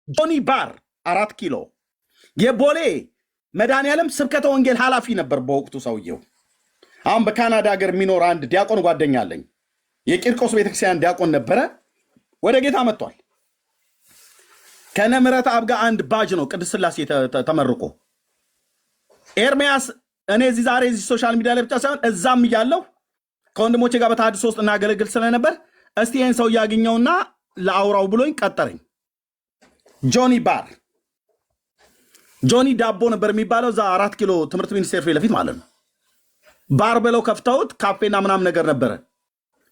ጆኒ ባር 4 ኪሎ የቦሌ መድኃኔዓለም ስብከተ ወንጌል ኃላፊ ነበር በወቅቱ ሰውየው። አሁን በካናዳ ሀገር የሚኖር አንድ ዲያቆን ጓደኛ አለኝ። የቂርቆስ ቤተክርስቲያን ዲያቆን ነበረ። ወደ ጌታ መጥቷል። ከነ ምሕረት አብ ጋር አንድ ባጅ ነው ቅድስት ሥላሴ ተመርቆ። ኤርሚያስ እኔ እዚህ ዛሬ እዚህ ሶሻል ሚዲያ ላይ ብቻ ሳይሆን እዛም እያለሁ ከወንድሞቼ ጋር በተሐድሶ ውስጥ እናገለግል ስለነበር እስቲ ይህን ሰው እያገኘውና ለአውራው ብሎኝ ቀጠረኝ። ጆኒ ባር ጆኒ ዳቦ ነበር የሚባለው እዛ 4 ኪሎ ትምህርት ሚኒስቴር ፊት ለፊት ማለት ነው። ባር ብለው ከፍተውት ካፌና ምናምን ነገር ነበረ።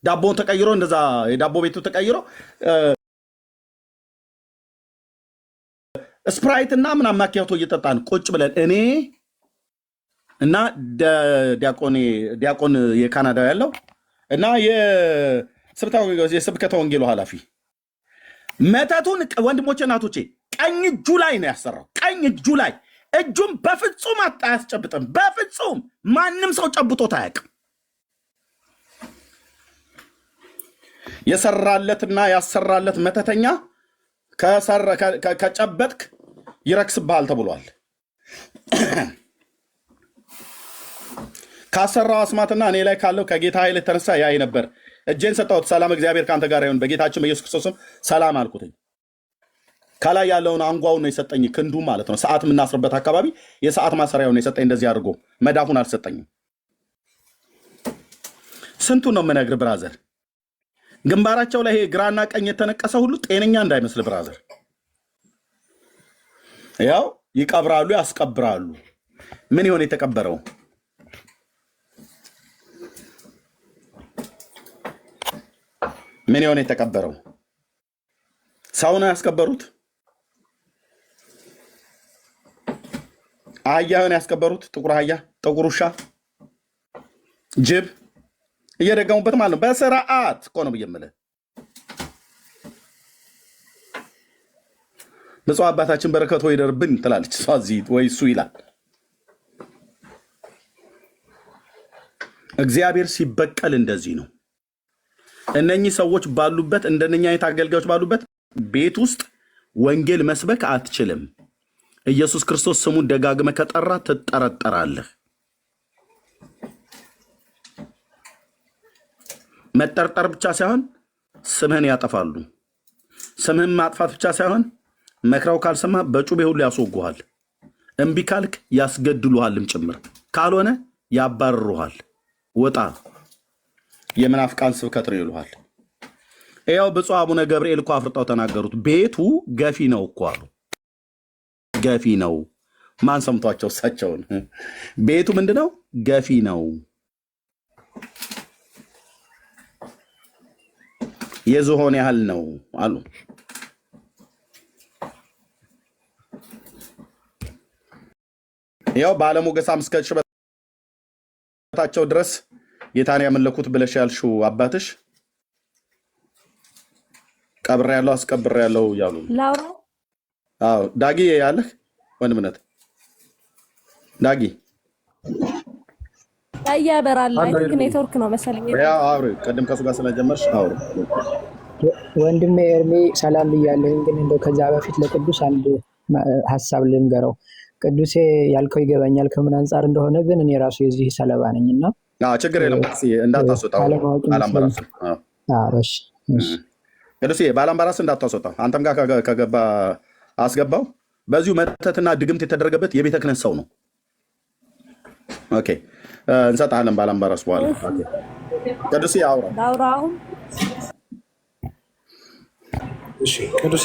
ዳቦውን ተቀይሮ እንደዛ የዳቦ ቤቱ ተቀይሮ ስፕራይት እና ምናምን ማኪያቶ እየጠጣን ቁጭ ብለን እኔ እና ዲያቆን የካናዳ ያለው እና የስብከተ ወንጌሉ ኃላፊ መተቱን ወንድሞቼ እናቶቼ ቀኝ እጁ ላይ ነው ያሰራው። ቀኝ እጁ ላይ እጁም በፍጹም አያስጨብጥም። በፍጹም ማንም ሰው ጨብጦት አያውቅም። የሰራለትና ያሰራለት መተተኛ ከጨበጥክ ይረክስብሃል ተብሏል። ካሰራው አስማትና እኔ ላይ ካለው ከጌታ ኃይል የተነሳ ያይ ነበር። እጄን ሰጣሁት። ሰላም እግዚአብሔር ካንተ ጋር ይሁን፣ በጌታችን በኢየሱስ ክርስቶስም ሰላም አልኩትኝ። ከላይ ያለውን አንጓውን ነው የሰጠኝ፣ ክንዱ ማለት ነው። ሰዓት የምናስርበት አካባቢ የሰዓት ማሰሪያውን ነው የሰጠኝ። እንደዚህ አድርጎ መዳፉን አልሰጠኝም። ስንቱን ነው የምነግር ብራዘር። ግንባራቸው ላይ ግራና ቀኝ የተነቀሰ ሁሉ ጤነኛ እንዳይመስል ብራዘር። ያው ይቀብራሉ፣ ያስቀብራሉ። ምን ይሆን የተቀበረው? ምን ይሆን የተቀበረው? ሰው ነው ያስቀበሩት? አህያውን ያስቀበሩት? ጥቁር አህያ፣ ጥቁር ውሻ፣ ጅብ እየደገሙበት ማለት ነው። በስርዓት እኮ ነው የምልህ። ብፁዕ አባታችን በረከት ወይ ደርብን ትላለች እሷ እዚህ ወይ እሱ ይላል። እግዚአብሔር ሲበቀል እንደዚህ ነው። እነኚህ ሰዎች ባሉበት እንደነኛ አይነት አገልጋዮች ባሉበት ቤት ውስጥ ወንጌል መስበክ አትችልም። ኢየሱስ ክርስቶስ ስሙን ደጋግመህ ከጠራ ትጠረጠራለህ። መጠርጠር ብቻ ሳይሆን ስምህን ያጠፋሉ። ስምህን ማጥፋት ብቻ ሳይሆን መክረው ካልሰማ በጩቤ ሁሉ ያስወጉሃል። እምቢ ካልክ ያስገድሉሃልም ጭምር። ካልሆነ ያባርሩሃል። ወጣ የመናፍቃን ስብከት ነው ይሉሃል። ያው ብፁዕ አቡነ ገብርኤል እኮ አፍርጠው ተናገሩት። ቤቱ ገፊ ነው እኮ አሉ። ገፊ ነው። ማን ሰምቷቸው? እሳቸውን ቤቱ ምንድነው? ገፊ ነው። የዝሆን ያህል ነው አሉ። ያው ባለሞገሳም እስከ ሽበታቸው ድረስ ጌታን ያመለኩት ብለሽ ያልሽው አባትሽ ቀብር ያለው አስቀብር ያለው ያሉ ላውራ። አዎ ዳጊ ያለህ ወንድምነት ዳጊ ያበራል። ኔትወርክ ነው መሰለኝ። ያው አውሪ ቀደም ከሱ ጋር ስለጀመርሽ አውሪ። ወንድሜ ኤርሚ ሰላም ብያለሁ። ግን እንደው ከዛ በፊት ለቅዱስ አንድ ሐሳብ ልንገረው። ቅዱሴ ያልከው ይገባኛል ከምን አንጻር እንደሆነ፣ ግን እኔ ራሱ የዚህ ሰለባ ነኝና ችግር የለም እንዳታስወጣው። ባላምባራስ ቅዱሴ ባላምባራስ እንዳታስወጣው። አንተም ጋር ከገባ አስገባው። በዚሁ መተትና ድግምት የተደረገበት የቤተ ክህነት ሰው ነው። ኦኬ እንሰጣለን ባላምባራስ በኋላ። ቅዱሴ አውራ አሁን እሺ ቅዱሴ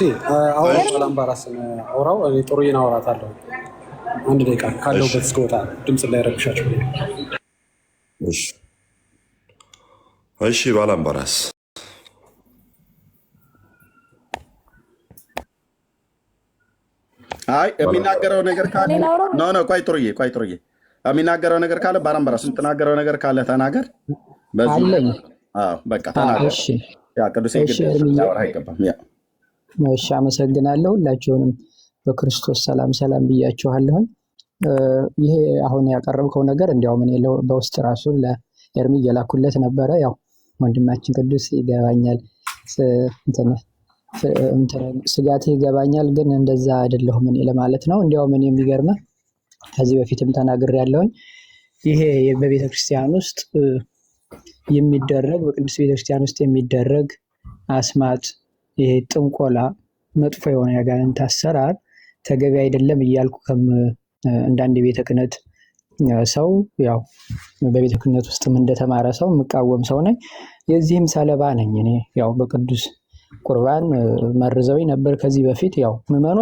አውራ ባላምባራስን አውራው። እኔ ጥሩዬን አውራታለሁ። አንድ ደቂቃ ካለሁበት እስከወጣ ድምፅ እንዳይረብሻቸው። እሺ ባላምባራስ አይ የሚናገረው ነገር ካለ ነው። ቆይ ጥሩዬ የሚናገረው ነገር ካለ ባላምባራስ የምትናገረው ነገር ካለ ተናገር። አለኝ። በቃ ተናገር። ያ ቅዱሴ ያወራ አይገባም። እሺ አመሰግናለሁ። ሁላችሁንም በክርስቶስ ሰላም ብያችኋለሁኝ። ይሄ አሁን ያቀረብከው ነገር እንዲያውም እኔ በውስጥ ራሱ ለኤርሚ እየላኩለት ነበረ። ያው ወንድማችን ቅዱስ ይገባኛል ስጋቴ ይገባኛል፣ ግን እንደዛ አይደለሁም እኔ ለማለት ነው። እንዲያውም እኔ የሚገርመህ ከዚህ በፊትም ተናግሬያለሁኝ። ይሄ በቤተክርስቲያን ውስጥ የሚደረግ በቅዱስ ቤተክርስቲያን ውስጥ የሚደረግ አስማት፣ ይሄ ጥንቆላ፣ መጥፎ የሆነ የአጋንንት አሰራር ተገቢ አይደለም እያልኩ እንዳንድ የቤተ ክህነት ሰው ያው በቤተ ክህነት ውስጥም እንደተማረ ሰው የምቃወም ሰው ነኝ። የዚህም ሰለባ ነኝ እኔ። ያው በቅዱስ ቁርባን መርዘውኝ ነበር ከዚህ በፊት። ያው ምዕመኑ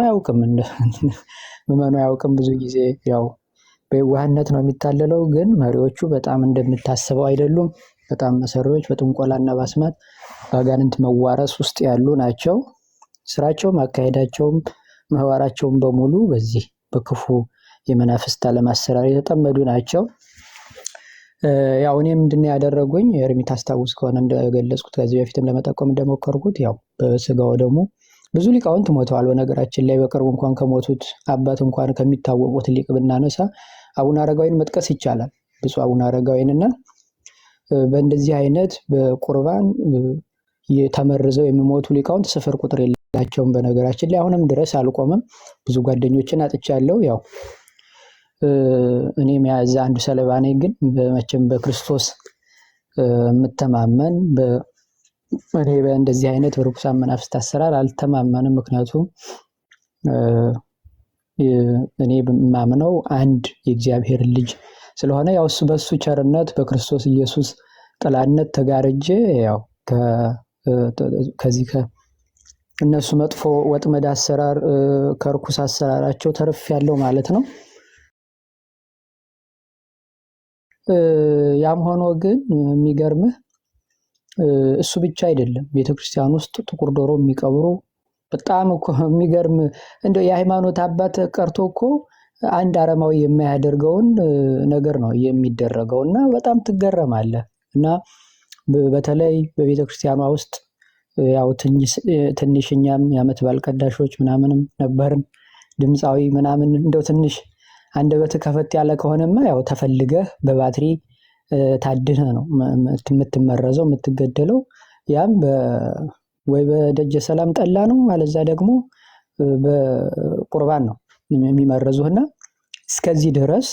አያውቅም ብዙ ጊዜ ያው በዋህነት ነው የሚታለለው። ግን መሪዎቹ በጣም እንደምታስበው አይደሉም። በጣም መሰሪዎች፣ በጥንቆላና በአስማት በአጋንንት መዋረስ ውስጥ ያሉ ናቸው። ስራቸውም አካሄዳቸውም ምህዋራቸውም በሙሉ በዚህ በክፉ የመናፍስት ዓለም አሰራር የተጠመዱ ናቸው። ያው እኔ ምንድን ነው ያደረጉኝ? ኤርሚ ታስታውስ ከሆነ እንደገለጽኩት ከዚህ በፊትም ለመጠቆም እንደሞከርኩት ያው በስጋው ደግሞ ብዙ ሊቃውንት ሞተዋል። በነገራችን ላይ በቅርቡ እንኳን ከሞቱት አባት እንኳን ከሚታወቁት ሊቅ ብናነሳ አቡነ አረጋዊን መጥቀስ ይቻላል። ብፁዕ አቡነ አረጋዊንና በእንደዚህ አይነት በቁርባን ተመርዘው የሚሞቱ ሊቃውንት ስፍር ቁጥር የላቸውም። በነገራችን ላይ አሁንም ድረስ አልቆመም። ብዙ ጓደኞችን አጥቻለሁ። ያው እኔ መያዝ አንዱ ሰለባ ነኝ። ግን መቼም በክርስቶስ የምተማመን እኔ በእንደዚህ አይነት በርኩሳን መናፍስት አሰራር አልተማመንም። ምክንያቱም እኔ የማምነው አንድ የእግዚአብሔር ልጅ ስለሆነ ያው እሱ በሱ ቸርነት በክርስቶስ ኢየሱስ ጥላነት ተጋርጄ ያው ከዚህ እነሱ መጥፎ ወጥመድ አሰራር ከርኩስ አሰራራቸው ተርፍ ያለው ማለት ነው። ያም ሆኖ ግን የሚገርምህ እሱ ብቻ አይደለም። ቤተክርስቲያን ውስጥ ጥቁር ዶሮ የሚቀብሩ በጣም እኮ የሚገርም እንደው የሃይማኖት አባት ቀርቶ እኮ አንድ አረማዊ የማያደርገውን ነገር ነው የሚደረገው እና በጣም ትገረማለህ። እና በተለይ በቤተክርስቲያኗ ውስጥ ያው ትንሽኛም የዓመት በዓል ቀዳሾች ምናምንም ነበርን። ድምፃዊ ምናምን እንደው ትንሽ አንደበት ከፈት ያለ ከሆነማ ያው ተፈልገህ በባትሪ ታድነህ ነው የምትመረዘው የምትገደለው። ያም ወይ በደጀ ሰላም ጠላ ነው አለዛ ደግሞ በቁርባን ነው የሚመረዙህና እስከዚህ ድረስ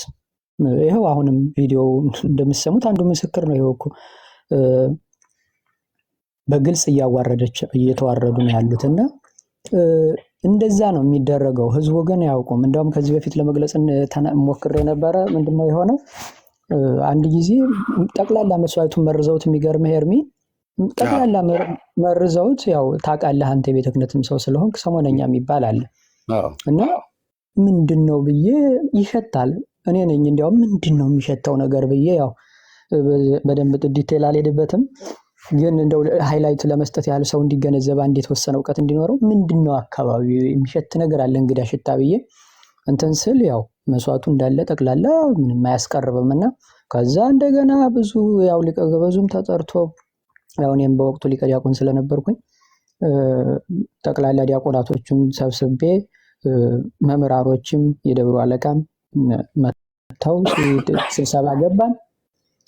ይኸው አሁንም ቪዲዮ እንደምትሰሙት አንዱ ምስክር ነው። ይኸው እኮ በግልጽ እየተዋረዱ ነው ያሉትና እንደዛ ነው የሚደረገው። ህዝቡ ግን ያውቁም። እንደውም ከዚህ በፊት ለመግለጽ ሞክሬ ነበረ። ምንድነው የሆነው? አንድ ጊዜ ጠቅላላ መስዋዕቱን መርዘውት፣ የሚገርምህ ኤርሚ ጠቅላላ መርዘውት፣ ያው ታውቃለህ አንተ የቤተ ክህነትም ሰው ስለሆንክ ሰሞነኛ የሚባል አለ እና ምንድን ነው ብዬ ይሸታል። እኔ ነኝ እንዲያውም ምንድን ነው የሚሸተው ነገር ብዬ ያው በደንብ ዲቴል አልሄድበትም፣ ግን እንደው ሃይላይት ለመስጠት ያህል ሰው እንዲገነዘብ አንድ የተወሰነ እውቀት እንዲኖረው ምንድን ነው አካባቢ የሚሸት ነገር አለ እንግዳ ሽታ ብዬ እንትን ስል ያው መስዋዕቱ እንዳለ ጠቅላላ ምንም አያስቀርብም እና ከዛ እንደገና ብዙ ያው ሊቀ ገበዙም ተጠርቶ ያው እኔም በወቅቱ ሊቀ ዲያቆን ስለነበርኩኝ ጠቅላላ ዲያቆናቶቹን ሰብስቤ መምህራኖችም የደብሩ አለቃም መጥተው ስብሰባ ገባን።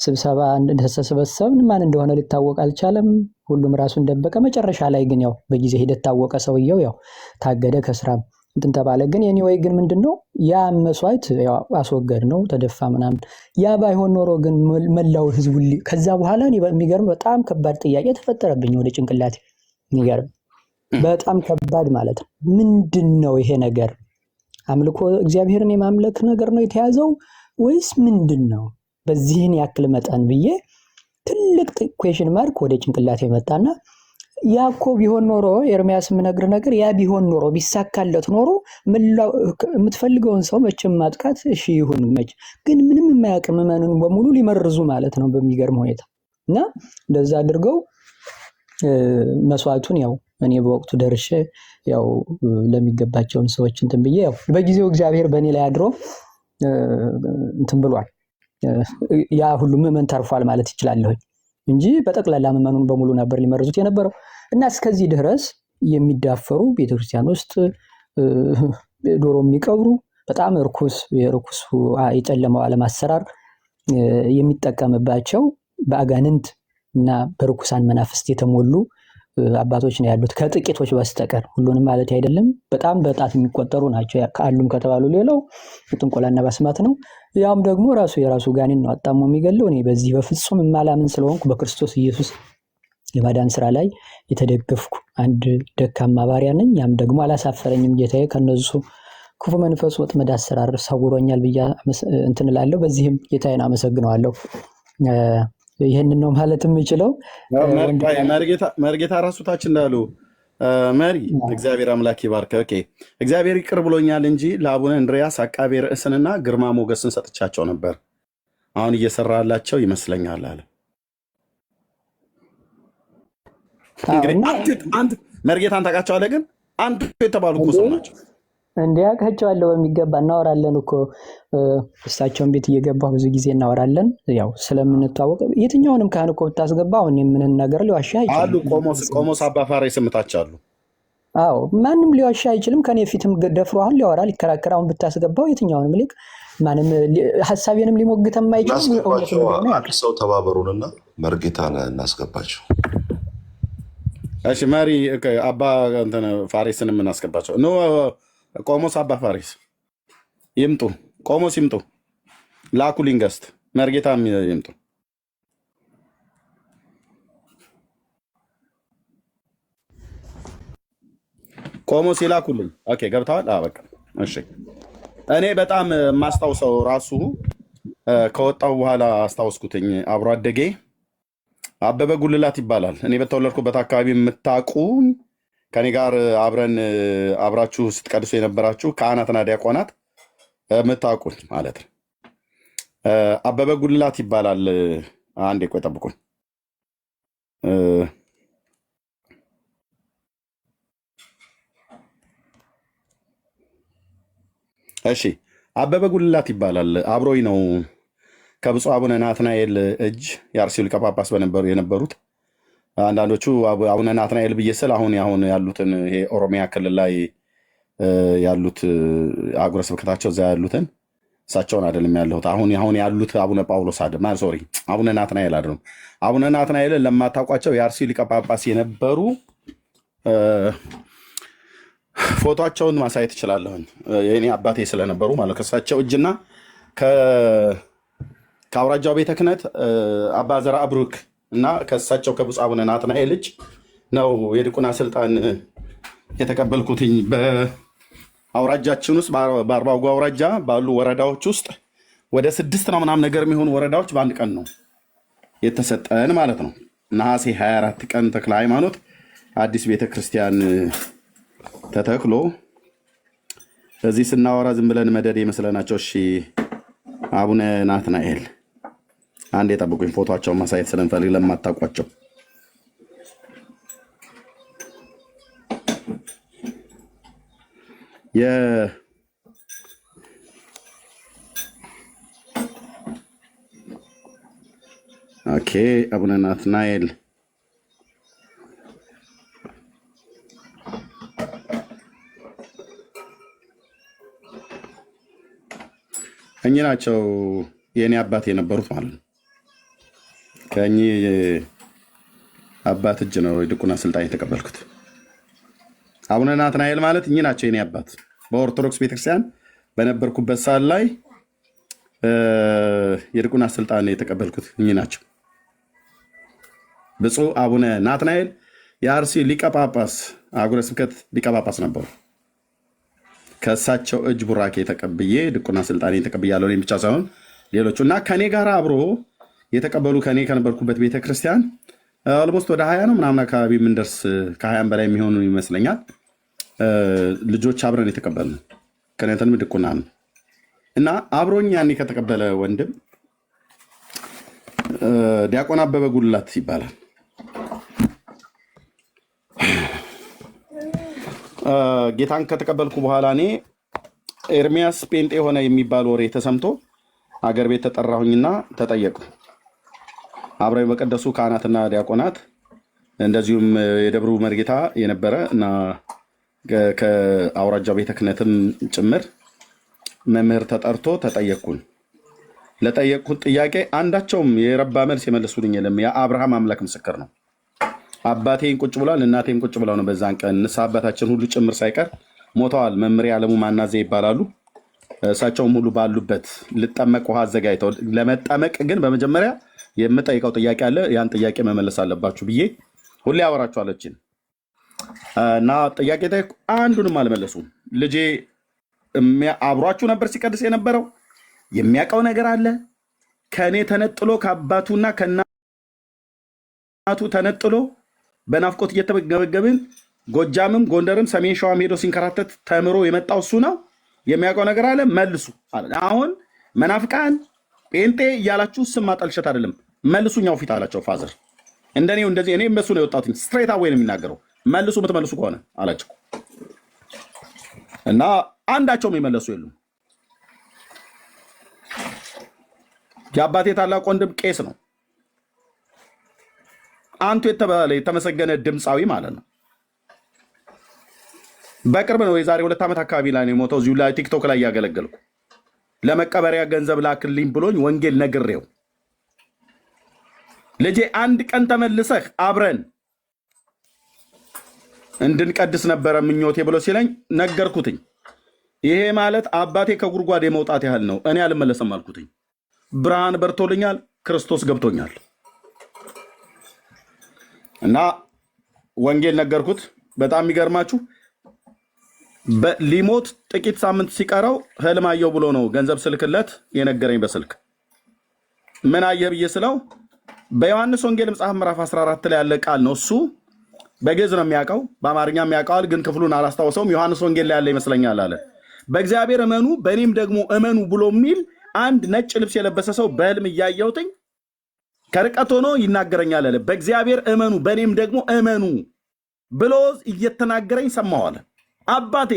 ስብሰባ እንደተሰበሰብን ማን እንደሆነ ሊታወቅ አልቻለም። ሁሉም ራሱን ደበቀ። መጨረሻ ላይ ግን ያው በጊዜ ሂደት ታወቀ። ሰውየው ያው ታገደ ከስራም እንትን ተባለ። ግን ኤኒዌይ ግን ምንድነው ያ መስዋዕት ያው አስወገድ ነው ተደፋ ምናምን። ያ ባይሆን ኖሮ ግን መላው ህዝቡ ከዛ በኋላ እኔ የሚገርም በጣም ከባድ ጥያቄ ተፈጠረብኝ ወደ ጭንቅላቴ። የሚገርም በጣም ከባድ ማለት ነው። ምንድነው ይሄ ነገር? አምልኮ እግዚአብሔርን የማምለክ ነገር ነው የተያዘው ወይስ ምንድነው? በዚህን ያክል መጠን ብዬ ትልቅ ኩዌሽን ማርክ ወደ ጭንቅላቴ መጣና ያ እኮ ቢሆን ኖሮ ኤርሚያስ የምነግር ነገር ያ ቢሆን ኖሮ ቢሳካለት ኖሮ የምትፈልገውን ሰው መቼም ማጥቃት እሺ ይሁን መች ግን ምንም የማያውቅ ምዕመኑን በሙሉ ሊመርዙ ማለት ነው በሚገርም ሁኔታ። እና እንደዛ አድርገው መስዋዕቱን ያው እኔ በወቅቱ ደርሼ ያው ለሚገባቸውን ሰዎች እንትን ብዬ ያው በጊዜው እግዚአብሔር በእኔ ላይ አድሮ እንትን ብሏል። ያ ሁሉ ምዕመን ተርፏል ማለት ይችላለሁ እንጂ በጠቅላላ ምዕመኑን በሙሉ ነበር ሊመርዙት የነበረው። እና እስከዚህ ድረስ የሚዳፈሩ ቤተክርስቲያን ውስጥ ዶሮ የሚቀብሩ በጣም የርኩስ የጨለማው ዓለም አሰራር የሚጠቀምባቸው በአጋንንት እና በርኩሳን መናፍስት የተሞሉ አባቶች ነው ያሉት ከጥቂቶች በስተቀር ሁሉንም ማለት አይደለም። በጣም በጣት የሚቆጠሩ ናቸው ካሉም ከተባሉ ሌላው ጥንቆላና ባስማት ነው። ያም ደግሞ የራሱ ጋኔን ነው አጣሞ የሚገለው። እኔ በዚህ በፍጹም የማላምን ስለሆንኩ በክርስቶስ ኢየሱስ የማዳን ስራ ላይ የተደገፍኩ አንድ ደካማ ባሪያ ነኝ። ያም ደግሞ አላሳፈረኝም። ጌታዬ ከነሱ ክፉ መንፈስ ወጥመድ አሰራር ሰውሮኛል ብዬ እንትን እላለሁ። በዚህም ጌታዬን አመሰግነዋለሁ። ይህንን ነው ማለት የምችለው። መርጌታ ራሱ ታች እንዳሉ መሪ እግዚአብሔር አምላክ ይባርክ። ኦኬ እግዚአብሔር ይቅር ብሎኛል እንጂ ለአቡነ እንድሪያስ አቃቤ ርዕስንና ግርማ ሞገስን ሰጥቻቸው ነበር። አሁን እየሰራላቸው ይመስለኛል አለ። እንግዲህ መርጌታን ታውቃቸዋለህ? ግን አንዱ የተባሉ እኮ ሰው ናቸው። እንዲያውቃቸዋለሁ በሚገባ እናወራለን እኮ እሳቸውን ቤት እየገባሁ ብዙ ጊዜ እናወራለን። ያው ስለምንተዋወቅ የትኛውንም ካህን እኮ ብታስገባ አሁን የምንን ነገር ሊዋሻ አሉ። ቆሞስ አባ ፋሬስ ስምታች አሉ። አዎ ማንም ሊዋሻ አይችልም። ከኔ ፊትም ደፍሮ አሁን ሊያወራ ሊከራከር አሁን ብታስገባው የትኛውንም ሊቅ ማንም ሀሳቤንም ሊሞግተም አይችልም። ሰው ተባበሩንና መርጌታን እናስገባቸው። እሺ መሪ አባ ፋሬስን የምናስገባቸው ኖ ቆሞስ አባ ፋሬስ ይምጡ። ቆሞስ ይምጡ። ላኩልኝ ገስት መርጌታ ይምጡ። ቆሞስ ይላኩልኝ። ኦኬ ገብተዋል። በቃ እሺ። እኔ በጣም የማስታውሰው ራሱ ከወጣው በኋላ አስታውስኩትኝ። አብሮ አደጌ አበበ ጉልላት ይባላል። እኔ በተወለድኩበት አካባቢ የምታውቁኝ ከኔ ጋር አብራችሁ ስትቀድሱ የነበራችሁ ካህናትና ዲያቆናት የምታውቁኝ ማለት ነው። አበበ ጉልላት ይባላል። አንዴ ቆይ ጠብቁኝ። እሺ አበበ ጉልላት ይባላል። አብሮኝ ነው ከብፁዕ አቡነ ናትናኤል እጅ የአርሲው ሊቀ ጳጳስ የነበሩት። አንዳንዶቹ አቡነ ናትናኤል ብዬ ስል አሁን ያሉትን ይሄ ኦሮሚያ ክልል ላይ ያሉት አህጉረ ስብከታቸው እዛ ያሉትን እሳቸውን አይደለም ያለሁት። አሁን ያሉት አቡነ ጳውሎስ ሶሪ አቡነ ናትናኤል አይደለም። አቡነ ናትናኤልን ለማታውቋቸው የአርሲው ሊቀ ጳጳስ የነበሩ ፎቶቸውን ማሳየት እችላለሁኝ። የእኔ አባቴ ስለነበሩ ማለት ከእሳቸው እጅና ከአውራጃው ቤተ ክህነት አባ ዘርአ ብሩክ እና ከእሳቸው ከብፁዕ አቡነ ናትናኤል እጅ ነው የድቁና ስልጣን የተቀበልኩትኝ። በአውራጃችን ውስጥ በአርባጉ አውራጃ ባሉ ወረዳዎች ውስጥ ወደ 6 ነው ምናምን ነገር የሚሆኑ ወረዳዎች በአንድ ቀን ነው የተሰጠን ማለት ነው። ነሐሴ 24 ቀን ተክለ ሃይማኖት አዲስ ቤተክርስቲያን ተተክሎ እዚህ ስናወራ ዝም ብለን መደድ የመስለናቸው። እሺ አቡነ ናትናኤል አንድ የጠብቁኝ፣ ፎቶቸውን ማሳየት ስለንፈልግ ለማታውቋቸው። ኦኬ አቡነ ናትናኤል እኚህ ናቸው የእኔ አባት የነበሩት ማለት ነው። ከእኚህ አባት እጅ ነው የድቁና ስልጣን የተቀበልኩት። አቡነ ናትናኤል ማለት እኚህ ናቸው የእኔ አባት። በኦርቶዶክስ ቤተክርስቲያን በነበርኩበት ሰዓት ላይ የድቁና ስልጣን የተቀበልኩት እኚህ ናቸው። ብፁዕ አቡነ ናትናኤል የአርሲ ሊቀ ጳጳስ አህጉረ ስብከት ሊቀ ጳጳስ ነበሩ። ከእሳቸው እጅ ቡራኬ ተቀብዬ ድቁና ስልጣኔ ተቀብያለሁ። እኔም ብቻ ሳይሆን ሌሎቹ እና ከኔ ጋር አብሮ የተቀበሉ ከኔ ከነበርኩበት ቤተክርስቲያን ኦልሞስት ወደ 20 ነው ምናምን አካባቢ የምንደርስ ከ20 በላይ የሚሆኑ ይመስለኛል ልጆች አብረን የተቀበልን ከነተንም ድቁና ነው እና አብሮኝ ያኔ ከተቀበለ ወንድም ዲያቆን አበበ ጉልላት ይባላል። ጌታን ከተቀበልኩ በኋላ እኔ ኤርሚያስ ጴንጤ ሆነ የሚባል ወሬ ተሰምቶ አገር ቤት ተጠራሁኝና ተጠየቁ። አብረው በቀደሱ ካህናትና ዲያቆናት እንደዚሁም የደብሩ መርጌታ የነበረ እና ከአውራጃው ቤተ ክህነትም ጭምር መምህር ተጠርቶ ተጠየቅኩን። ለጠየቅኩት ጥያቄ አንዳቸውም የረባ መልስ የመለሱልኝ የለም። የአብርሃም አምላክ ምስክር ነው። አባቴን ቁጭ ብሏል፣ እናቴም ቁጭ ብለው ነው። በዛን ቀን ንስሐ አባታችን ሁሉ ጭምር ሳይቀር ሞተዋል። መምሬ አለሙ ማናዜ ይባላሉ። እሳቸውም ሁሉ ባሉበት ልጠመቅ ውሃ አዘጋጅተው፣ ለመጠመቅ ግን በመጀመሪያ የምጠይቀው ጥያቄ አለ፣ ያን ጥያቄ መመለስ አለባችሁ ብዬ ሁሌ አወራችኋለችን እና ጥያቄ አንዱንም አልመለሱም። ልጄ አብሯችሁ ነበር ሲቀድስ የነበረው የሚያውቀው ነገር አለ። ከእኔ ተነጥሎ ከአባቱና ከእናቱ ተነጥሎ በናፍቆት እየተገበገብን ጎጃምም ጎንደርም ሰሜን ሸዋም ሄዶ ሲንከራተት ተምሮ የመጣው እሱ ነው። የሚያውቀው ነገር አለ፣ መልሱ አለ። አሁን መናፍቃን ጴንጤ እያላችሁ ስም ማጠልሸት አይደለም፣ መልሱኛው ፊት አላቸው። ፋዘር እንደኔው እንደዚህ እኔ በሱ ነው የወጣሁት። ስትሬት አዌይ ነው የሚናገረው። መልሱ የምትመልሱ ከሆነ አላቸው እና አንዳቸውም የመለሱ የሉም። የአባቴ ታላቅ ወንድም ቄስ ነው። አንቱ የተባለ የተመሰገነ ድምፃዊ ማለት ነው። በቅርብ ነው የዛሬ 2 ዓመት አካባቢ ላይ ነው የሞተው። እዚሁ ላይ ቲክቶክ ላይ እያገለገልኩ ለመቀበሪያ ገንዘብ ላክልኝ ብሎኝ ወንጌል ነግሬው ልጄ አንድ ቀን ተመልሰህ አብረን እንድንቀድስ ነበረ ምኞቴ ብሎ ሲለኝ ነገርኩትኝ። ይሄ ማለት አባቴ ከጉድጓድ የመውጣት ያህል ነው። እኔ አልመለሰም አልኩትኝ። ብርሃን በርቶልኛል፣ ክርስቶስ ገብቶኛል እና ወንጌል ነገርኩት። በጣም የሚገርማችሁ ሊሞት ጥቂት ሳምንት ሲቀረው ህልም አየው ብሎ ነው ገንዘብ ስልክለት የነገረኝ በስልክ። ምን አየህ ብዬ ስለው በዮሐንስ ወንጌል መጽሐፍ ምዕራፍ 14 ላይ ያለ ቃል ነው። እሱ በግዕዝ ነው የሚያውቀው፣ በአማርኛም ያውቀዋል፣ ግን ክፍሉን አላስታውሰውም። ዮሐንስ ወንጌል ላይ ያለ ይመስለኛል አለ። በእግዚአብሔር እመኑ በእኔም ደግሞ እመኑ ብሎ የሚል አንድ ነጭ ልብስ የለበሰ ሰው በህልም እያየሁትኝ ከርቀት ሆኖ ይናገረኛል አለ። በእግዚአብሔር እመኑ በእኔም ደግሞ እመኑ ብሎ እየተናገረኝ ሰማሁ አለ። አባቴ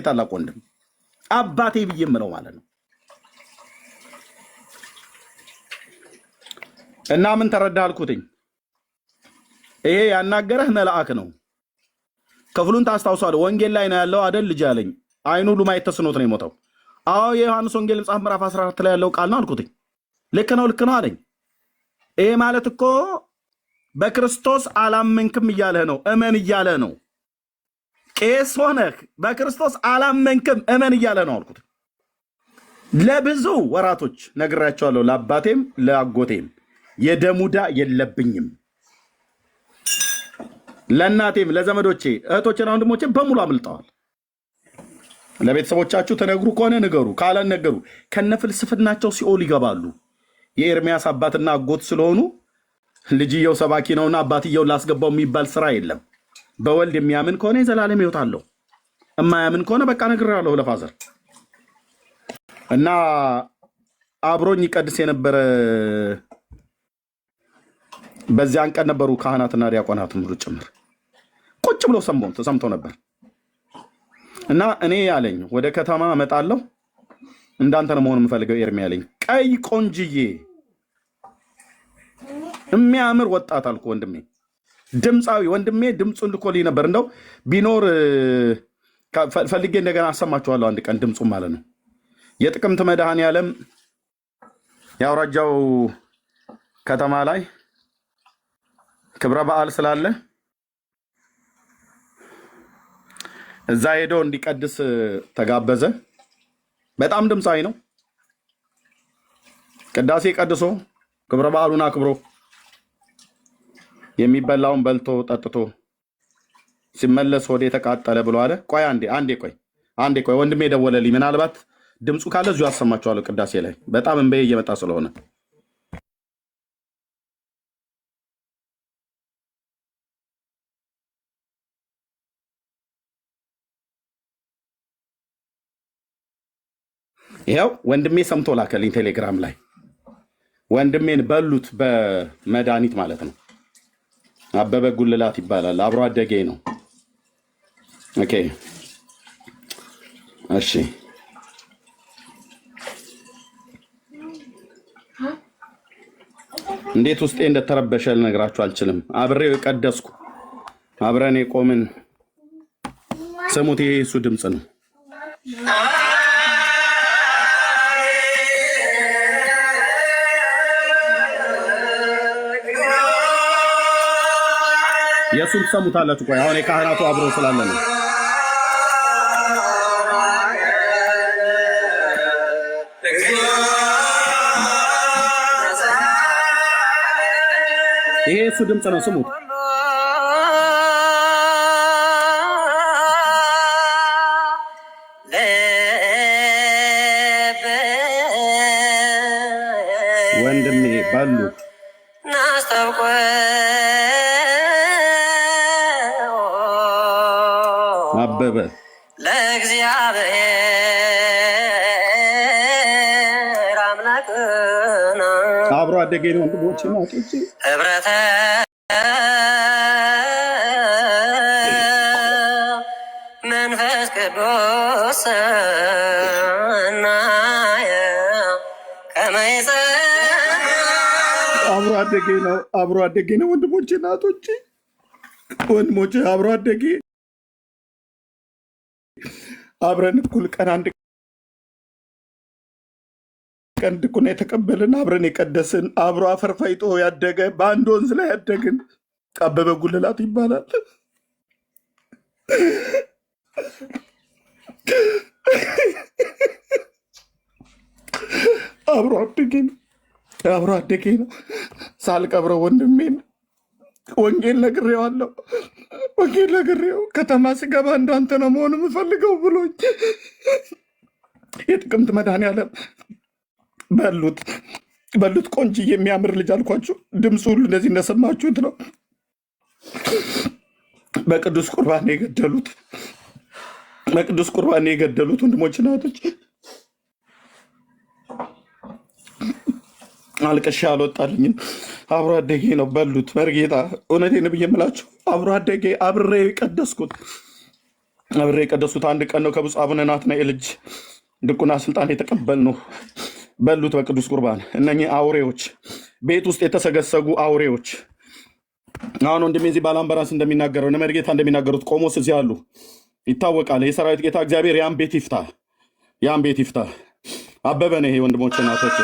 ታላቅ ወንድም አባቴ ብዬ የምለው ማለት ነው። እና ምን ተረዳህ አልኩትኝ። ይሄ ያናገረህ መልአክ ነው። ክፍሉን ታስታውሳለህ? ወንጌል ላይ ነው ያለው አይደል ልጅ አለኝ። አይኑ ሁሉ ማየት ተስኖት ነው የሞተው። አዎ የዮሐንስ ወንጌል መጽሐፍ ምዕራፍ 14 ላይ ያለው ቃል ነው አልኩትኝ። ልክ ነው አለኝ። ይሄ ማለት እኮ በክርስቶስ አላመንክም እያለህ ነው፣ እመን እያለህ ነው። ቄስ ሆነህ በክርስቶስ አላመንክም እመን እያለህ ነው አልኩት። ለብዙ ወራቶች ነግራቸዋለሁ፣ ለአባቴም ለአጎቴም የደም ዕዳ የለብኝም። ለእናቴም ለዘመዶቼ እህቶችና ወንድሞቼ በሙሉ አምልጠዋል። ለቤተሰቦቻችሁ ተነግሩ ከሆነ ንገሩ፣ ካላልነገሩ ከነ ፍልስፍናቸው ሲኦል ይገባሉ። የኤርሚያስ አባትና አጎት ስለሆኑ ልጅየው ሰባኪ ነውና አባትየው ላስገባው የሚባል ስራ የለም። በወልድ የሚያምን ከሆነ የዘላለም ሕይወት አለው። እማያምን ከሆነ በቃ ነግሬዋለሁ ለፋዘር። እና አብሮኝ ይቀድስ የነበረ በዚያን ቀን ነበሩ ካህናትና ዲያቆናት ሙሉ ጭምር ቁጭ ብለው ሰምተው ነበር። እና እኔ ያለኝ ወደ ከተማ እመጣለሁ እንዳንተ ነው መሆን የምፈልገው ኤርሚ ያለኝ። ቀይ ቆንጅዬ የሚያምር ወጣት አልኩ ወንድሜ፣ ድምፃዊ ወንድሜ ድምፁን ልኮልኝ ነበር። እንደው ቢኖር ፈልጌ እንደገና አሰማችኋለሁ አንድ ቀን ድምፁ ማለት ነው። የጥቅምት መድኃኔዓለም የአውራጃው ከተማ ላይ ክብረ በዓል ስላለ እዛ ሄዶ እንዲቀድስ ተጋበዘ። በጣም ድምፃዊ ነው። ቅዳሴ ቀድሶ ክብረ በዓሉን አክብሮ የሚበላውን በልቶ ጠጥቶ ሲመለስ ወደ ተቃጠለ ብሎ አለ። ቆይ አንዴ ቆይ ወንድሜ ደወለልኝ። ምናልባት ድምፁ ካለ እዚሁ አሰማችኋለሁ። ቅዳሴ ላይ በጣም እንበይ እየመጣ ስለሆነ ይኸው ወንድሜ ሰምቶ ላከልኝ ቴሌግራም ላይ። ወንድሜን በሉት በመድኃኒት ማለት ነው። አበበ ጉልላት ይባላል። አብሮ አደጌ ነው። ኦኬ እሺ። እንዴት ውስጤ እንደተረበሸ ልነግራችሁ አልችልም። አብሬው የቀደስኩ አብረን የቆምን ስሙት። ይሄ እሱ ድምፅ ነው። የእሱን ትሰሙታላችሁ። ቆይ አሁን የካህናቱ አብሮ ስላለ ነው። ይሄ እሱ ድምፅ ነው፣ ስሙት። ወንድሜ በሉት አበበ ለእግዚአብሔር አምላክና አብሮ አደጌ ነው። ወንድሞቼ ናቶቼ ህብረተ መንፈስ ቅዱስ አብሮ አደጌ ነው። አብሮ አደጌ ነው። ወንድሞቼ ናቶቼ ወንድሞቼ አብሮ አደጌ አብረን እኩል ቀን አንድ ቀን ድቁና የተቀበልን አብረን የቀደስን አብሮ አፈር ፈይጦ ያደገ በአንድ ወንዝ ላይ ያደግን አበበ ጉልላት ይባላል። አብሮ አደጌ ነው። አብሮ አደጌ ነው። ሳልቀብረው ወንድሜን ወንጌል ነግሬዋለሁ። ወንጌል ነግሬው ከተማ ስገባ እንዳንተ ነው መሆን የምፈልገው ብሎኝ የጥቅምት መድኃኔዓለም በሉት ቆንጆ የሚያምር ልጅ አልኳችሁ። ድምፁ ሁሉ እንደዚህ እንደሰማችሁት ነው። በቅዱስ ቁርባን የገደሉት በቅዱስ ቁርባን የገደሉት ወንድሞች ናቶች አልቀሻ አልወጣልኝም። አብሮ አደጌ ነው። በሉት መርጌታ እውነቴን ብዬ የምላችሁ አብሮ አደጌ አብሬ የቀደሱት አንድ ቀን ነው። ከብፁዕ አቡነ ናትናኤል ልጅ ድቁና ስልጣን የተቀበልነው በሉት በቅዱስ ቁርባን። እነኚህ አውሬዎች ቤት ውስጥ የተሰገሰጉ አውሬዎች አሁን ወንድሜ እዚህ ባላምበራስ እንደሚናገረው እነ መርጌታ እንደሚናገሩት ቆሞስ እዚህ አሉ ይታወቃል። የሰራዊት ጌታ እግዚአብሔር ያን ቤት ይፍታ። አበበ ነው ይሄ ወንድሞች ናቶች።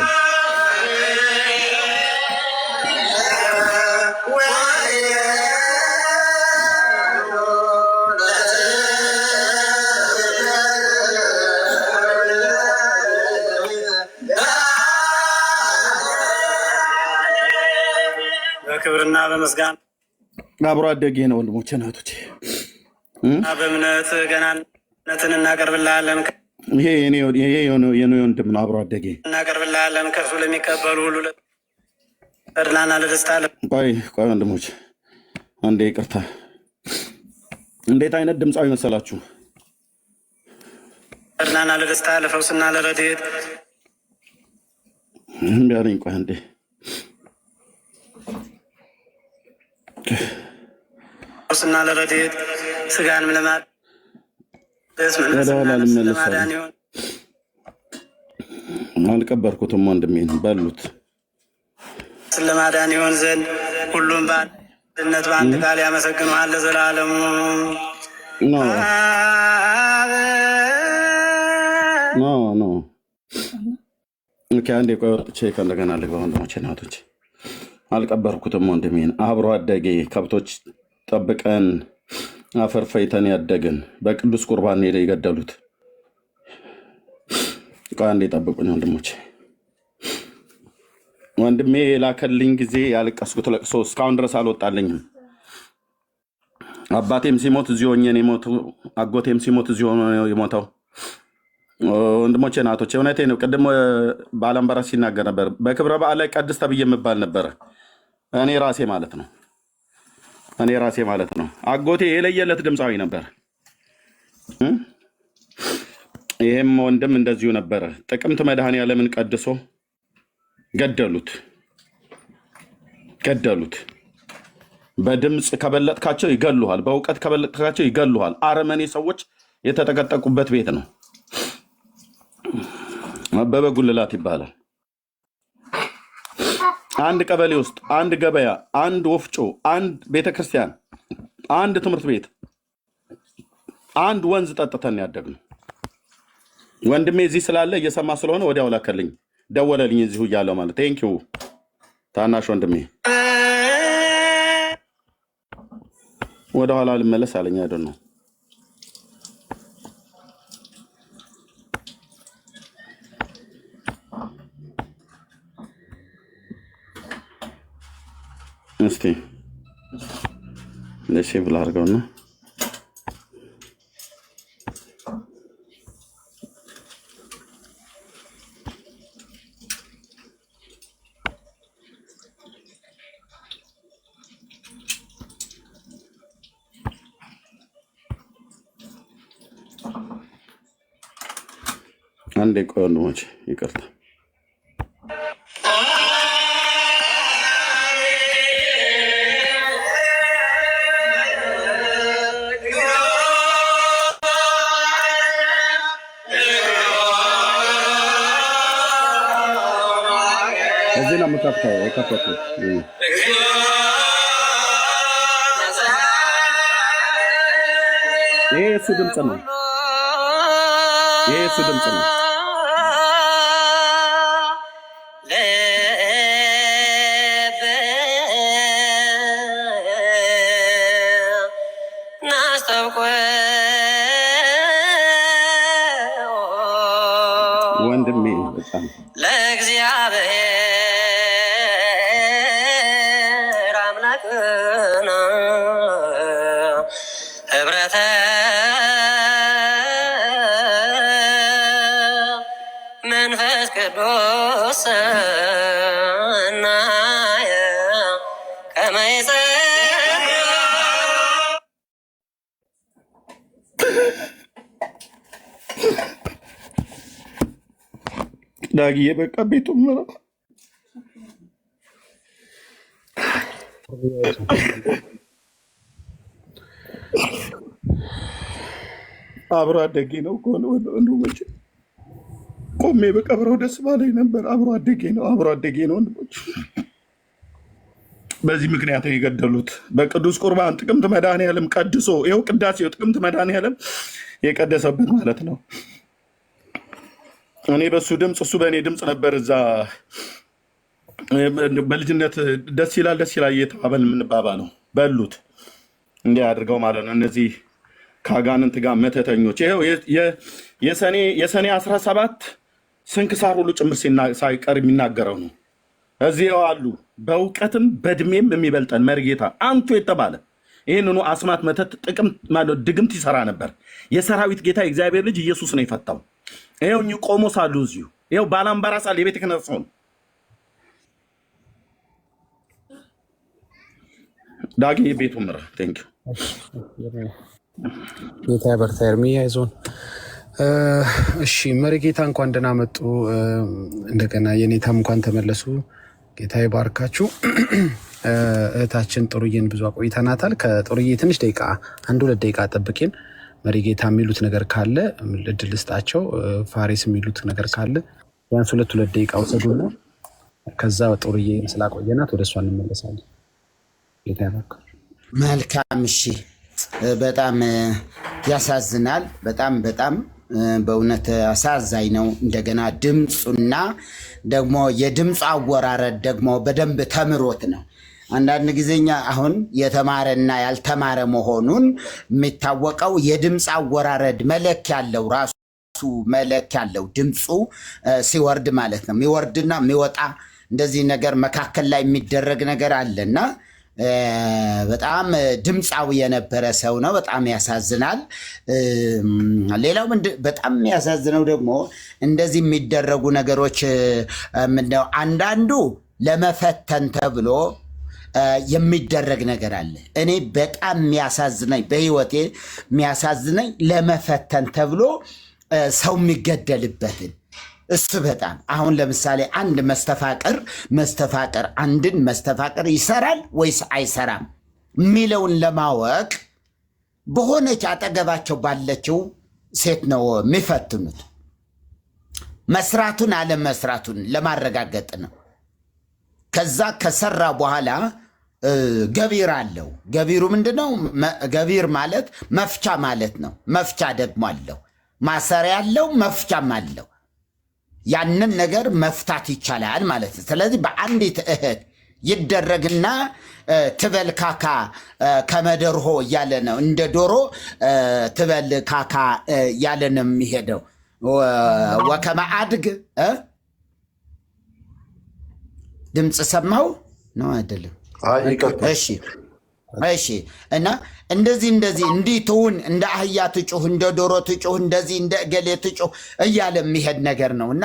በክብርና በመስጋና አብሮ አደጌ ነው ወንድሞቼ ናቶቼ። በእምነት ገናነትን እናቀርብልሃለን። ይሄ የኔ ወንድም ነው። አብሮ አደጌ እናቀርብልሃለን። ከእርሱ ለሚቀበሉ ሁሉ ለተድላና ለደስታ። ቆይ ወንድሞች አንዴ ይቅርታ። እንዴት አይነት ድምፃዊ መሰላችሁ? ተድላና ለደስታ፣ ለፈውስና ለረድኤት ቢያለኝ። ቆይ አንዴ ፈውስና ለረድኤት ስጋንም ለማደስ መንፈስንም ለማዳን ይሆን። አልቀበርኩትም ወንድሜን በሉት ለማዳን ይሆን ዘንድ ሁሉም በአንድነት በአንድ ቃል ያመሰግኑሃል ለዘላለሙ። ኖ አንዴ ቆይ ወጥቼ ከእንደገና ልግባ። ወንድሞቼ ናቶች አልቀበርኩትም ወንድሜን። አብሮ አደጌ ከብቶች ጠብቀን አፈር ፈይተን ያደግን በቅዱስ ቁርባን ሄደ የገደሉት። ቆይ አንዴ ጠብቁኝ ወንድሞቼ። ወንድሜ የላከልኝ ጊዜ ያለቀስኩት ለቅሶ እስካሁን ድረስ አልወጣልኝም። አባቴም ሲሞት እዚህ ሆኜ ነው የሞተው። አጎቴም ሲሞት እዚህ ሆኖ ነው የሞተው። ወንድሞቼ ናቶቼ እውነቴን ነው። ቅድም ባላምበራስ ሲናገር ነበር። በክብረ በዓል ላይ ቀድስ ተብዬ የምባል ነበረ። እኔ ራሴ ማለት ነው። አጎቴ የለየለት ድምፃዊ ነበር። ይህም ወንድም እንደዚሁ ነበረ። ጥቅምት መድኃኔዓለምን ቀድሶ ገደሉት። በድምፅ ከበለጥካቸው ይገሉሃል፣ በእውቀት ከበለጥካቸው ይገሉሃል። አረመኔ ሰዎች የተጠቀጠቁበት ቤት ነው። አበበ ጉልላት ይባላል። አንድ ቀበሌ ውስጥ አንድ ገበያ፣ አንድ ወፍጮ፣ አንድ ቤተክርስቲያን፣ አንድ ትምህርት ቤት፣ አንድ ወንዝ ጠጥተን ያደግነው። ወንድሜ እዚህ ስላለ እየሰማ ስለሆነ ወዲያው ላከልኝ፣ ደወለልኝ እዚሁ እያለው ማለት ቴንኪው ታናሽ ወንድሜ። ወደኋላ ልመለስ አለኝ አይደል ነው። እስቲ ለሴቭ ላድርገውና አንዴ ቆይ ወንድሞቼ ይቅርታ። እዚህ ነው የምከፍተው የከፈቱት ይሄ እሱ ድምፅ ነው። ይሄ እሱ ድምፅ ነው። ወንድሜ በጣም ለእግዚአብሔር አምላክና ህብረተ መንፈስ ቅዱስ ናየ ከመይፀ ዳግዬ በቃ ቤቱ ምራ አብሮ አደጌ ነው ከሆነ ወንድሞች ቆሜ በቀብረው ደስ ባለኝ ነበር። አብሮ አደጌ ነው ወንድሞች። በዚህ ምክንያት የገደሉት በቅዱስ ቁርባን ጥቅምት መድኃኔዓለም ቀድሶ ይኸው ቅዳሴው ጥቅምት መድኃኔዓለም የቀደሰበት ማለት ነው። እኔ በሱ ድምፅ እሱ በእኔ ድምፅ ነበር እዛ በልጅነት ደስ ይላል እየተባባል የምንባባለው። በሉት እንዲህ አድርገው ማለት ነው። እነዚህ ከአጋንንት ጋር መተተኞች ይኸው የሰኔ 17 ስንክሳር ሁሉ ጭምር ሳይቀር የሚናገረው ነው። እዚያው አሉ በእውቀትም በእድሜም የሚበልጠን መርጌታ አንቱ የተባለ ይህንኑ አስማት መተት ድግምት ይሰራ ነበር። የሰራዊት ጌታ የእግዚአብሔር ልጅ ኢየሱስ ነው የፈታው። ይኸው እኚህ ቆሞስ አሉ እዚሁ። ይኸው ባላምባራስ አለ የቤተ ክህነት ሰው ነው። ዳጊ ቤቱ ምራ ቴንክ ጌታ በርታ ኤርሚ አይዞን። እሺ መሪጌታ እንኳን ደህና መጡ። እንደገና የኔታም እንኳን ተመለሱ። ጌታ ይባርካችሁ። እህታችን ጥሩዬን ብዙ አቆይተናታል። ከጥሩዬ ትንሽ ደቂቃ 1-2 ደቂቃ ጠብቄን መሪጌታ የሚሉት ነገር ካለ እድል ልስጣቸው። ፋሪስ የሚሉት ነገር ካለ ቢያንስ 2 ደቂቃ ውሰዱና ከዛ ጥሩዬ ስላቆየናት ወደ እሷ እንመለሳለን። ጌታ ይባርካችሁ። መልካም እሺ። በጣም ያሳዝናል። በጣም በእውነት አሳዛኝ ነው። እንደገና ድምፁና ደግሞ የድምፁ አወራረድ ደግሞ በደንብ ተምሮት ነው። አንዳንድ ጊዜኛ አሁን የተማረና ያልተማረ መሆኑን የሚታወቀው የድምፅ አወራረድ መለኪያ ያለው ራሱ መለኪያ ያለው ድምፁ ሲወርድ ማለት ነው። የሚወርድና የሚወጣ እንደዚህ ነገር መካከል ላይ የሚደረግ ነገር አለና በጣም ድምፃዊ የነበረ ሰው ነው። በጣም ያሳዝናል። ሌላው በጣም የሚያሳዝነው ደግሞ እንደዚህ የሚደረጉ ነገሮች ምንድነው አንዳንዱ ለመፈተን ተብሎ የሚደረግ ነገር አለ። እኔ በጣም የሚያሳዝነኝ በህይወቴ የሚያሳዝነኝ ለመፈተን ተብሎ ሰው የሚገደልበትን እሱ በጣም አሁን ለምሳሌ አንድ መስተፋቅር አንድን መስተፋቅር ይሰራል ወይስ አይሰራም የሚለውን ለማወቅ በሆነች አጠገባቸው ባለችው ሴት ነው የሚፈትኑት። መስራቱን አለመስራቱን ለማረጋገጥ ነው። ከዛ ከሰራ በኋላ ገቢር አለው። ገቢሩ ምንድነው? ገቢር ማለት መፍቻ ማለት ነው። መፍቻ ደግሞ አለው። ማሰሪያ አለው፣ መፍቻም አለው። ያንን ነገር መፍታት ይቻላል ማለት ነው። ስለዚህ በአንዲት እህት ይደረግና ትበልካካ ከመደርሆ እያለ ነው። እንደ ዶሮ ትበልካካ እያለ ነው የሚሄደው። ወከመ አድግ ድምፅ ሰማሁ ነው አይደለም? እሺ እና እንደዚህ እንዲህ ትሁን፣ እንደ አህያ ትጩህ፣ እንደ ዶሮ ትጩህ፣ እንደዚህ እንደ እገሌ ትጩህ እያለ የሚሄድ ነገር ነው። እና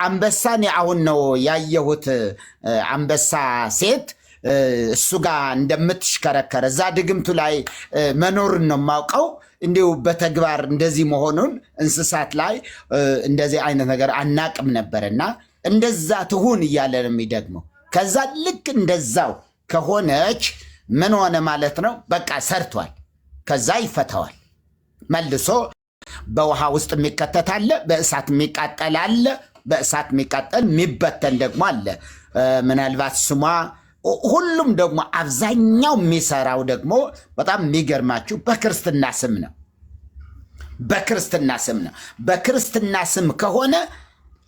አንበሳን አሁን ነው ያየሁት። አንበሳ ሴት እሱ ጋር እንደምትሽከረከረ እዛ ድግምቱ ላይ መኖርን ነው የማውቀው። እንዲሁ በተግባር እንደዚህ መሆኑን እንስሳት ላይ እንደዚህ አይነት ነገር አናቅም ነበርና እንደዛ ትሁን እያለ ነው የሚደግመው። ከዛ ልክ እንደዛው ከሆነች ምን ሆነ ማለት ነው? በቃ ሰርቷል። ከዛ ይፈታዋል። መልሶ በውሃ ውስጥ የሚከተት አለ፣ በእሳት የሚቃጠል አለ፣ በእሳት የሚቃጠል የሚበተን ደግሞ አለ። ምናልባት ስሟ ሁሉም ደግሞ አብዛኛው የሚሰራው ደግሞ በጣም የሚገርማችሁ በክርስትና ስም ነው። በክርስትና ስም ነው። በክርስትና ስም ከሆነ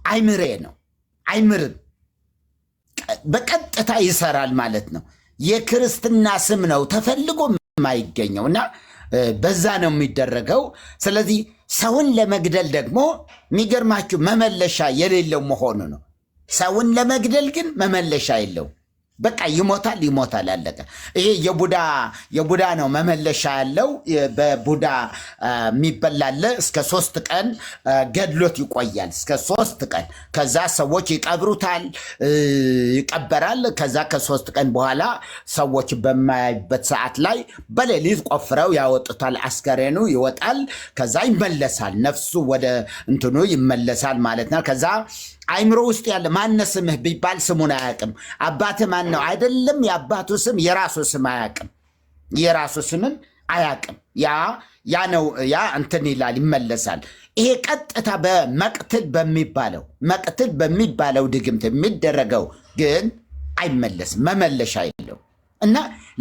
አይምሬ ነው፣ አይምርም፣ በቀጥታ ይሰራል ማለት ነው። የክርስትና ስም ነው ተፈልጎ የማይገኘው እና በዛ ነው የሚደረገው። ስለዚህ ሰውን ለመግደል ደግሞ የሚገርማችሁ መመለሻ የሌለው መሆኑ ነው። ሰውን ለመግደል ግን መመለሻ የለው። በቃ ይሞታል፣ አለቀ። ይሄ የቡዳ ነው መመለሻ ያለው። በቡዳ የሚበላለ እስከ 3 ቀን ገድሎት ይቆያል፣ እስከ 3 ቀን። ከዛ ሰዎች ይቀብሩታል፣ ይቀበራል። ከዛ ከ3 ቀን በኋላ ሰዎች በማያዩበት ሰዓት ላይ በሌሊት ቆፍረው ያወጡታል። አስከሬኑ ይወጣል። ከዛ ይመለሳል፣ ነፍሱ ወደ እንትኑ ይመለሳል ማለት ነው። ከዛ አይምሮ ውስጥ ያለ ማነ ስምህ ቢባል ስሙን አያውቅም። አባትህ ማን ነው? አይደለም የአባቱ ስም የራሱ ስም አያውቅም። የራሱ ስምን አያውቅም። ያ ነው ያ እንትን ይላል፣ ይመለሳል። ይሄ ቀጥታ በመቅትል በሚባለው ድግምት የሚደረገው ግን አይመለስም፣ መመለሻ የለው እና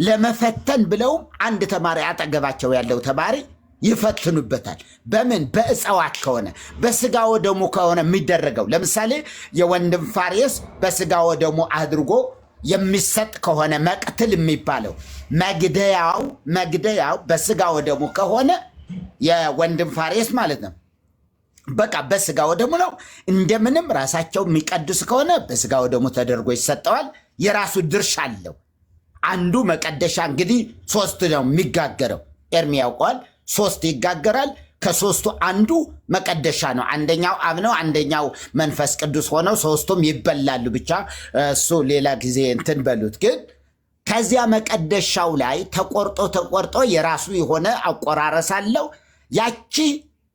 ለመፈተን ብለውም አንድ ተማሪ አጠገባቸው ያለው ተማሪ ይፈትኑበታል። በምን? በእጽዋት ከሆነ በስጋ ወደሙ ከሆነ የሚደረገው ለምሳሌ የወንድም ፋሬስ በስጋ ወደሙ አድርጎ የሚሰጥ ከሆነ መቅትል የሚባለው መግደያው በስጋ ወደሙ ከሆነ የወንድም ፋሬስ ማለት ነው። በቃ በስጋ ወደሙ ነው። እንደምንም ራሳቸው የሚቀድስ ከሆነ በስጋ ወደሙ ተደርጎ ይሰጠዋል። የራሱ ድርሻ አለው። አንዱ መቀደሻ እንግዲህ 3 ነው የሚጋገረው። ኤርሚ ያውቀዋል። 3 ይጋገራል። ከ3ቱ አንዱ መቀደሻ ነው። አንደኛው አብ ነው፣ አንደኛው መንፈስ ቅዱስ ሆነው 3ቱም ይበላሉ። ብቻ እሱ ሌላ ጊዜ እንትን በሉት። ግን ከዚያ መቀደሻው ላይ ተቆርጦ የራሱ የሆነ አቆራረስ አለው። ያቺ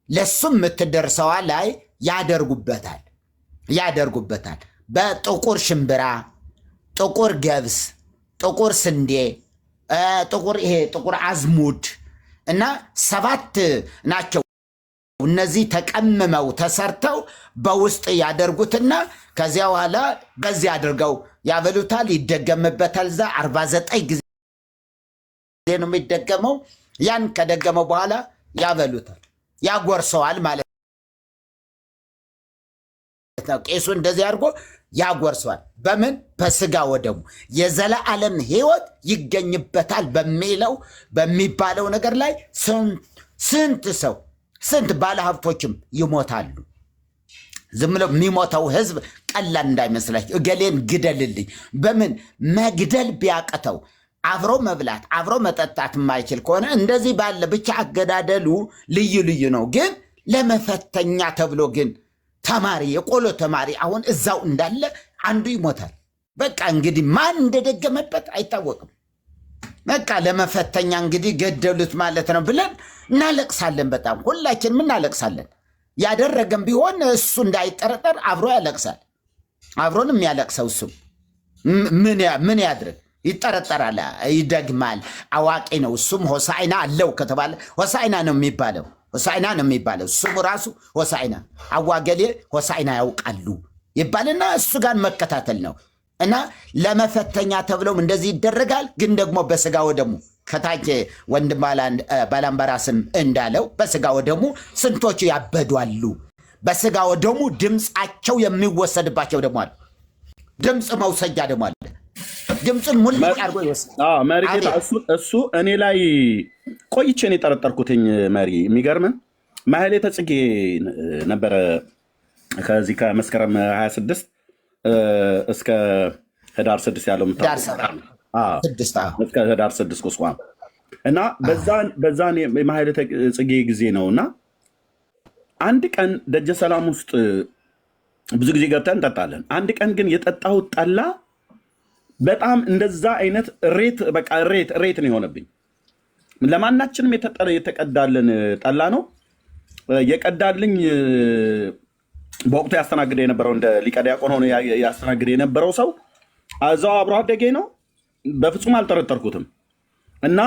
ለሱም የምትደርሰዋ ላይ ያደርጉበታል። በጥቁር ሽምብራ፣ ጥቁር ገብስ፣ ጥቁር ስንዴ፣ ጥቁር አዝሙድ እና 7 ናቸው። እነዚህ ተቀምመው ተሰርተው በውስጥ ያደርጉትና ከዚያ በኋላ በዚህ አድርገው ያበሉታል። ይደገምበታል። እዛ 49 ጊዜ ነው የሚደገመው። ያን ከደገመው በኋላ ያበሉታል፣ ያጎርሰዋል ማለት ነው። ቄሱ እንደዚህ አድርጎ ያጎርሰዋል። በምን? በስጋ ወደሙ የዘላለም ሕይወት ይገኝበታል በሚባለው ነገር ላይ ስንት ባለሀብቶችም ይሞታሉ። ዝም ብለው የሚሞተው ህዝብ ቀላል እንዳይመስላችሁ። እገሌን ግደልልኝ። በምን? መግደል ቢያቅተው አብሮ መብላት አብሮ መጠጣት የማይችል ከሆነ እንደዚህ ባለ ብቻ አገዳደሉ ልዩ ነው። ግን ለመፈተኛ ተብሎ ግን ተማሪ የቆሎ ተማሪ አሁን እዛው እንዳለ አንዱ ይሞታል። በቃ እንግዲህ ማን እንደደገመበት አይታወቅም። በቃ ለመፈተኛ እንግዲህ ገደሉት ማለት ነው ብለን እናለቅሳለን። በጣም ሁላችንም እናለቅሳለን። ያደረገም ቢሆን እሱ እንዳይጠረጠር አብሮ ያለቅሳል። አብሮን የሚያለቅሰው እሱ ምን ያድርግ? ይጠረጠራል፣ ይደግማል። አዋቂ ነው እሱም። ሆሳዕና አለው ከተባለ ሆሳዕና ነው የሚባለው። ስሙ ራሱ ሆሳዕና። አዋገሌ ሆሳዕና ያውቃሉ ይባልና እሱ ጋር መከታተል ነው። እና ለመፈተኛ ተብሎም እንደዚህ ይደረጋል። ግን ደግሞ በስጋ ወደሙ ከታች ወንድም ባላምባራስም እንዳለው በስጋ ወደሙ ስንቶቹ ያበዷሉ። በስጋ ወደሙ ድምፃቸው የሚወሰድባቸው ደግሞ አሉ። ድምፅ መውሰጃ ደግሞ አለ። ድምፅን ሙልጭ አድርጎ ይወስዳል። መሪጌታ እሱ እኔ ላይ ቆይቼ ነው የጠረጠርኩትኝ። መሪ የሚገርም ማህሌተ ጽጌ ነበረ ከዚህ ከመስከረም 26 እስከ ህዳር 6 ያለው እስከ ህዳር 6 ቁስቋም እና በዛን የማህሌተ ጽጌ ጊዜ ነው እና አንድ ቀን ደጀ ሰላም ውስጥ ብዙ ጊዜ ገብተን እንጠጣለን። አንድ ቀን ግን የጠጣሁት ጠላ በጣም እንደዛ አይነት ሬት ነው የሆነብኝ። ለማናችንም የተቀዳልን ጠላ ነው የቀዳልኝ። በወቅቱ ያስተናግደ የነበረው እንደ ሊቀ ዲያቆን ሆኖ ያስተናግደ የነበረው ሰው እዛው አብሮ አደጌ ነው። በፍጹም አልጠረጠርኩትም። እና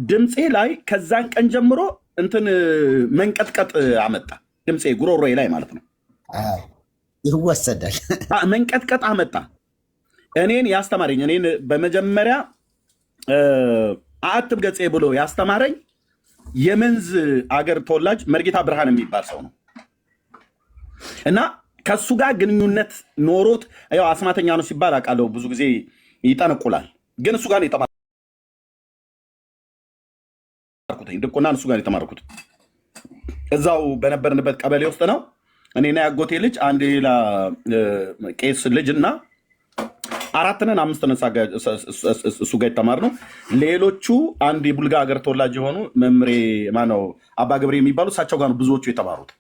ድምፄ ላይ ከዛን ቀን ጀምሮ እንትን መንቀጥቀጥ አመጣ። ድምፄ ጉሮሮዬ ላይ ማለት ነው ይወሰዳል። መንቀጥቀጥ አመጣ። እኔን ያስተማረኝ እኔን በመጀመሪያ አትብ ገጼ ብሎ ያስተማረኝ የመንዝ አገር ተወላጅ መርጌታ ብርሃን የሚባል ሰው ነው እና ከሱ ጋር ግንኙነት ኖሮት ያው አስማተኛ ነው ሲባል አውቃለሁ። ብዙ ጊዜ ይጠነቁላል። ግን እሱ ጋር ነው የተማርኩት። ድቁናን እሱ ጋር ነው የተማርኩት። እዛው በነበርንበት ቀበሌ ውስጥ ነው። እኔና ያጎቴ ልጅ አንድ ሌላ ቄስ ልጅ እና 4 ነን 5 ነን እሱ ጋር የተማርነው። ሌሎቹ አንድ የቡልጋ ሀገር ተወላጅ የሆኑ መምሬ ማነው አባ ገብሬ የሚባሉ እሳቸው ጋር ነው ብዙዎቹ የተማሩት።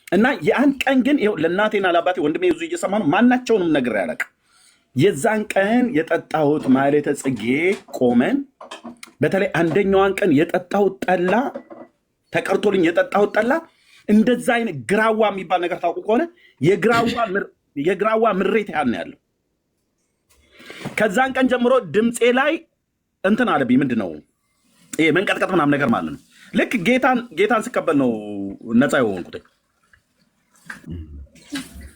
እና የአንድ ቀን ግን ለእናቴና ለአባቴ ወንድሜ ብዙ እየሰማ ነው ማናቸውንም ነገር ያለቅ የዛን ቀን የጠጣሁት ማህሌተ ጽጌ ቆመን በተለይ አንደኛዋን ቀን የጠጣሁት ጠላ ተቀርቶልኝ የጠጣሁት ጠላ እንደዛ አይነት ግራዋ የሚባል ነገር ታውቁ ከሆነ የግራዋ ምሬት ያህል ያለው። ከዛን ቀን ጀምሮ ድምፄ ላይ እንትን አለብኝ። ምንድን ነው ይሄ መንቀጥቀጥ ምናምን ነገር ማለት ነው። ልክ ጌታን ስቀበል ነው ነፃ የሆንኩት።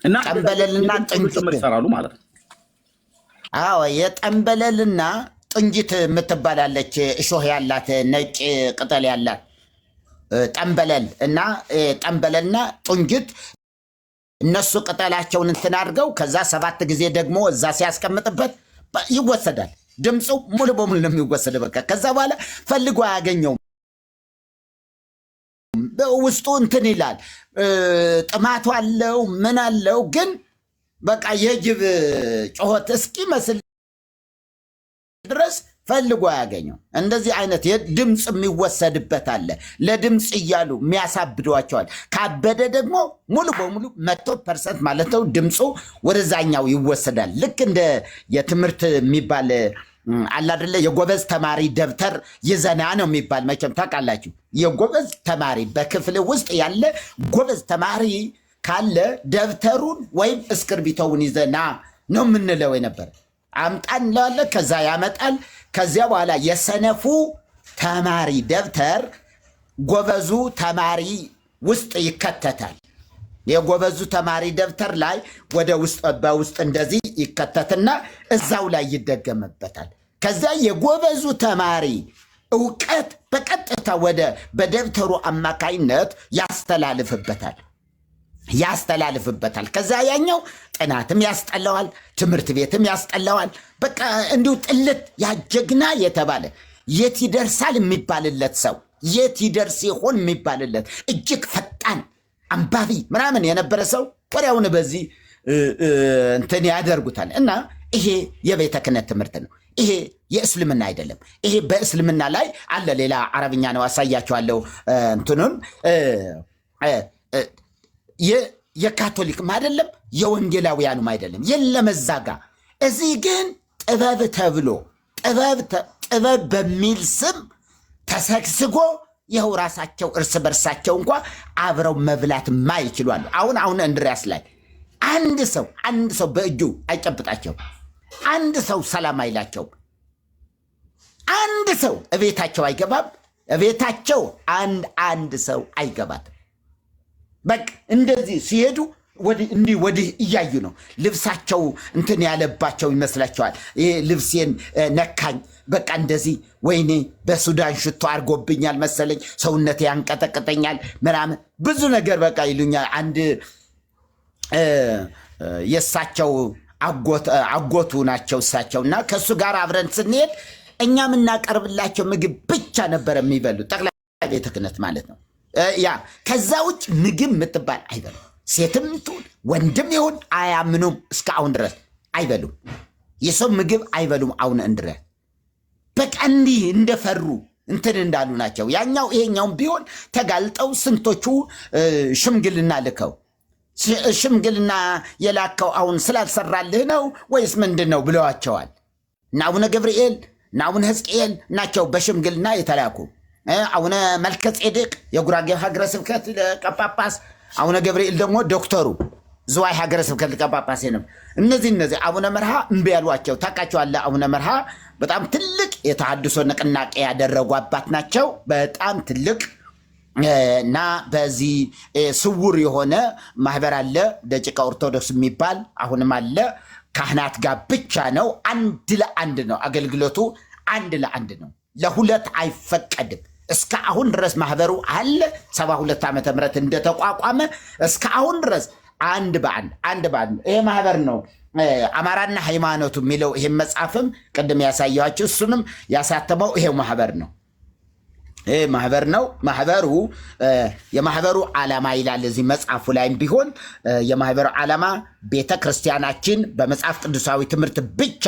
እና ጠንበለልና ጥንጅት ይሰራሉ ማለት ነው። አዎ የጠንበለልና ጥንጅት የምትባላለች እሾህ ያላት ነጭ ቅጠል ያላት ጠንበለል እና ጠንበለልና ጥንጅት እነሱ ቅጠላቸውን እንትን አድርገው ከዛ 7 ጊዜ ደግሞ እዛ ሲያስቀምጥበት ይወሰዳል። ድምፁ ሙሉ በሙሉ ነው የሚወሰድ። በቃ ከዛ በኋላ ፈልጎ አያገኘውም። ውስጡ እንትን ይላል። ጥማቱ አለው ምን አለው፣ ግን በቃ የጅብ ጮኸት እስኪመስል ድረስ ፈልጎ አያገኘው። እንደዚህ አይነት ድምፅ የሚወሰድበት አለ። ለድምፅ እያሉ የሚያሳብዷቸዋል። ካበደ ደግሞ ሙሉ በሙሉ 100% ማለት ነው ድምፁ ወደዛኛው ይወሰዳል። ልክ እንደ የትምህርት የሚባል አለ አይደለ? የጎበዝ ተማሪ ደብተር ይዘና ነው የሚባል መቼም ታውቃላችሁ። የጎበዝ ተማሪ በክፍል ውስጥ ያለ ጎበዝ ተማሪ ካለ ደብተሩን ወይም እስክርቢቶውን ይዘና ነው የምንለው የነበረ። አምጣ እንለዋለን፣ ከዛ ያመጣል። ከዚያ በኋላ የሰነፉ ተማሪ ደብተር ጎበዙ ተማሪ ውስጥ ይከተታል። የጎበዙ ተማሪ ደብተር ላይ ወደ ውስጥ በውስጥ እንደዚህ ይከተትና እዛው ላይ ይደገምበታል። ከዛ የጎበዙ ተማሪ እውቀት በቀጥታ ወደ በደብተሩ አማካይነት ያስተላልፍበታል። ከዛ ያኛው ጥናትም ያስጠላዋል፣ ትምህርት ቤትም ያስጠላዋል። በቃ እንዲሁ ጥልት ያጀግና የተባለ የት ይደርሳል የሚባልለት ሰው የት ይደርስ ይሆን የሚባልለት እጅግ ፈጣን አንባቢ ምናምን የነበረ ሰው ወዲያውን በዚህ እንትን ያደርጉታል። እና ይሄ የቤተ ክህነት ትምህርት ነው። ይሄ የእስልምና አይደለም። ይሄ በእስልምና ላይ አለ። ሌላ አረብኛ ነው፣ አሳያቸዋለሁ። እንትኑን የካቶሊክም አይደለም የወንጌላውያኑም አይደለም። የለም እዛ ጋ። እዚህ ግን ጥበብ ተብሎ ጥበብ በሚል ስም ተሰግስጎ ይኸው ራሳቸው እርስ በርሳቸው እንኳ አብረው መብላት ማይችሏሉ። አሁን እንድሪያስ ላይ አንድ ሰው በእጁ አይጨብጣቸው፣ አንድ ሰው ሰላም አይላቸው፣ አንድ ሰው እቤታቸው አይገባም፣ እቤታቸው አንድ ሰው አይገባት። በቃ እንደዚህ ሲሄዱ ወዲህ እያዩ ነው። ልብሳቸው እንትን ያለባቸው ይመስላቸዋል። ይሄ ልብሴን ነካኝ፣ በቃ እንደዚህ ወይኔ በሱዳን ሽቶ አድርጎብኛል መሰለኝ፣ ሰውነቴ ያንቀጠቅጠኛል ምናምን ብዙ ነገር በቃ ይሉኛል። አንድ የእሳቸው አጎቱ ናቸው እሳቸውና ከሱ ጋር አብረን ስንሄድ እኛ የምናቀርብላቸው ምግብ ብቻ ነበር የሚበሉ ጠቅላይ ቤተ ክህነት ማለት ነው። ያ ከዛ ውጭ ምግብ የምትባል አይበሉም። ሴትም ትሁን ወንድም ይሁን አያምኑም። እስካሁን ድረስ አይበሉም። የሰው ምግብ አይበሉም። አሁን እንድረስ በቃ እንዲህ እንደፈሩ እንትን እንዳሉ ናቸው። ያኛው ይሄኛውም ቢሆን ተጋልጠው ስንቶቹ ሽምግልና ልከው ሽምግልና የላከው አሁን ስላልሰራልህ ነው ወይስ ምንድን ነው ብለዋቸዋል። እና አቡነ ገብርኤል እና አቡነ ሕዝቅኤል ናቸው በሽምግልና የተላኩ። አቡነ መልከ ጼዴቅ የጉራጌ ሀገረ ስብከት ሊቀ ጳጳስ፣ አቡነ ገብርኤል ደግሞ ዶክተሩ ዝዋይ ሀገረ ስብከት ሊቀ ጳጳስ ነው። እነዚህ አቡነ መርሃ እምቢ ያሏቸው ታውቃቸዋለህ። አቡነ መርሃ በጣም ትልቅ የተሐድሶ ንቅናቄ ያደረጉ አባት ናቸው። በጣም ትልቅ እና በዚህ ስውር የሆነ ማህበር አለ ደቂቀ ኦርቶዶክስ የሚባል አሁንም አለ። ካህናት ጋር ብቻ ነው። አንድ ለአንድ ነው አገልግሎቱ፣ አንድ ለአንድ ነው። ለሁለት አይፈቀድም። እስከ አሁን ድረስ ማህበሩ አለ 72 ዓመተ ምህረት እንደተቋቋመ እስከ አሁን ድረስ አንድ በአንድ ይሄ ማህበር ነው። አማራና ሃይማኖቱ የሚለው ይሄ መጽሐፍም ቅድም ያሳየኋቸው እሱንም ያሳተመው ይሄው ማህበር ነው። ይሄ ማህበር ነው። ማህበሩ የማህበሩ ዓላማ ይላል እዚህ መጽሐፉ ላይም ቢሆን የማህበሩ ዓላማ ቤተ ክርስቲያናችን በመጽሐፍ ቅዱሳዊ ትምህርት ብቻ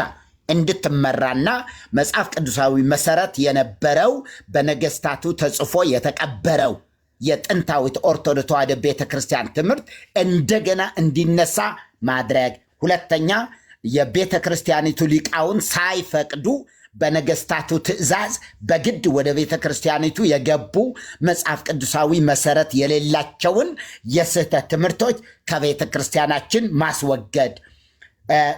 እንድትመራና መጽሐፍ ቅዱሳዊ መሰረት የነበረው በነገስታቱ ተጽፎ የተቀበረው የጥንታዊት ኦርቶዶክስ ተዋሕዶ ቤተ ክርስቲያን ትምህርት እንደገና እንዲነሳ ማድረግ። ሁለተኛ የቤተ ክርስቲያኒቱ ሊቃውን ሳይፈቅዱ በነገስታቱ ትእዛዝ በግድ ወደ ቤተ ክርስቲያኒቱ የገቡ መጽሐፍ ቅዱሳዊ መሰረት የሌላቸውን የስህተት ትምህርቶች ከቤተ ክርስቲያናችን ማስወገድ።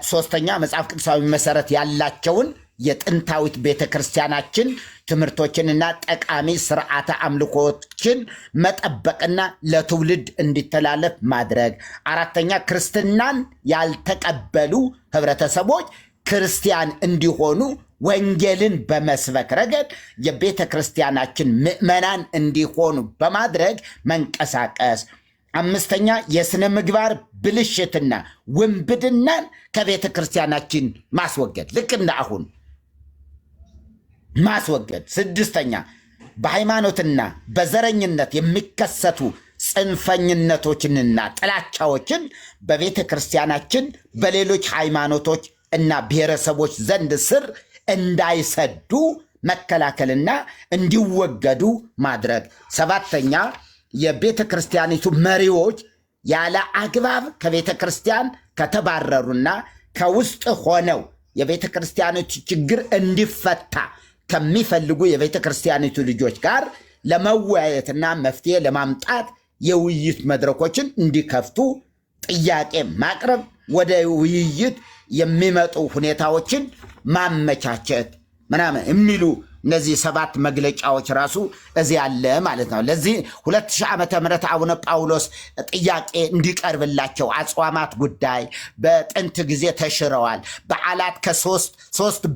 ሶስተኛ መጽሐፍ ቅዱሳዊ መሰረት ያላቸውን የጥንታዊት ቤተ ክርስቲያናችን ትምህርቶችንና ጠቃሚ ስርዓተ አምልኮችን መጠበቅና ለትውልድ እንዲተላለፍ ማድረግ። አራተኛ ክርስትናን ያልተቀበሉ ህብረተሰቦች ክርስቲያን እንዲሆኑ ወንጌልን በመስበክ ረገድ የቤተ ክርስቲያናችን ምዕመናን እንዲሆኑ በማድረግ መንቀሳቀስ። አምስተኛ የስነ ምግባር ብልሽትና ውንብድናን ከቤተ ክርስቲያናችን ማስወገድ፣ ልክ እንደ አሁን ማስወገድ። ስድስተኛ በሃይማኖትና በዘረኝነት የሚከሰቱ ጽንፈኝነቶችንና ጥላቻዎችን በቤተ ክርስቲያናችን በሌሎች ሃይማኖቶች እና ብሔረሰቦች ዘንድ ስር እንዳይሰዱ መከላከልና እንዲወገዱ ማድረግ። ሰባተኛ የቤተ ክርስቲያኒቱ መሪዎች ያለ አግባብ ከቤተ ክርስቲያን ከተባረሩና ከውስጥ ሆነው የቤተ ክርስቲያኒቱ ችግር እንዲፈታ ከሚፈልጉ የቤተ ክርስቲያኒቱ ልጆች ጋር ለመወያየትና መፍትሄ ለማምጣት የውይይት መድረኮችን እንዲከፍቱ ጥያቄ ማቅረብ፣ ወደ ውይይት የሚመጡ ሁኔታዎችን ማመቻቸት ምናምን የሚሉ እነዚህ 7 መግለጫዎች ራሱ እዚህ አለ ማለት ነው። ለዚህ 2000 ዓመተ ምህረት አቡነ ጳውሎስ ጥያቄ እንዲቀርብላቸው አጽዋማት ጉዳይ በጥንት ጊዜ ተሽረዋል። በዓላት ከ3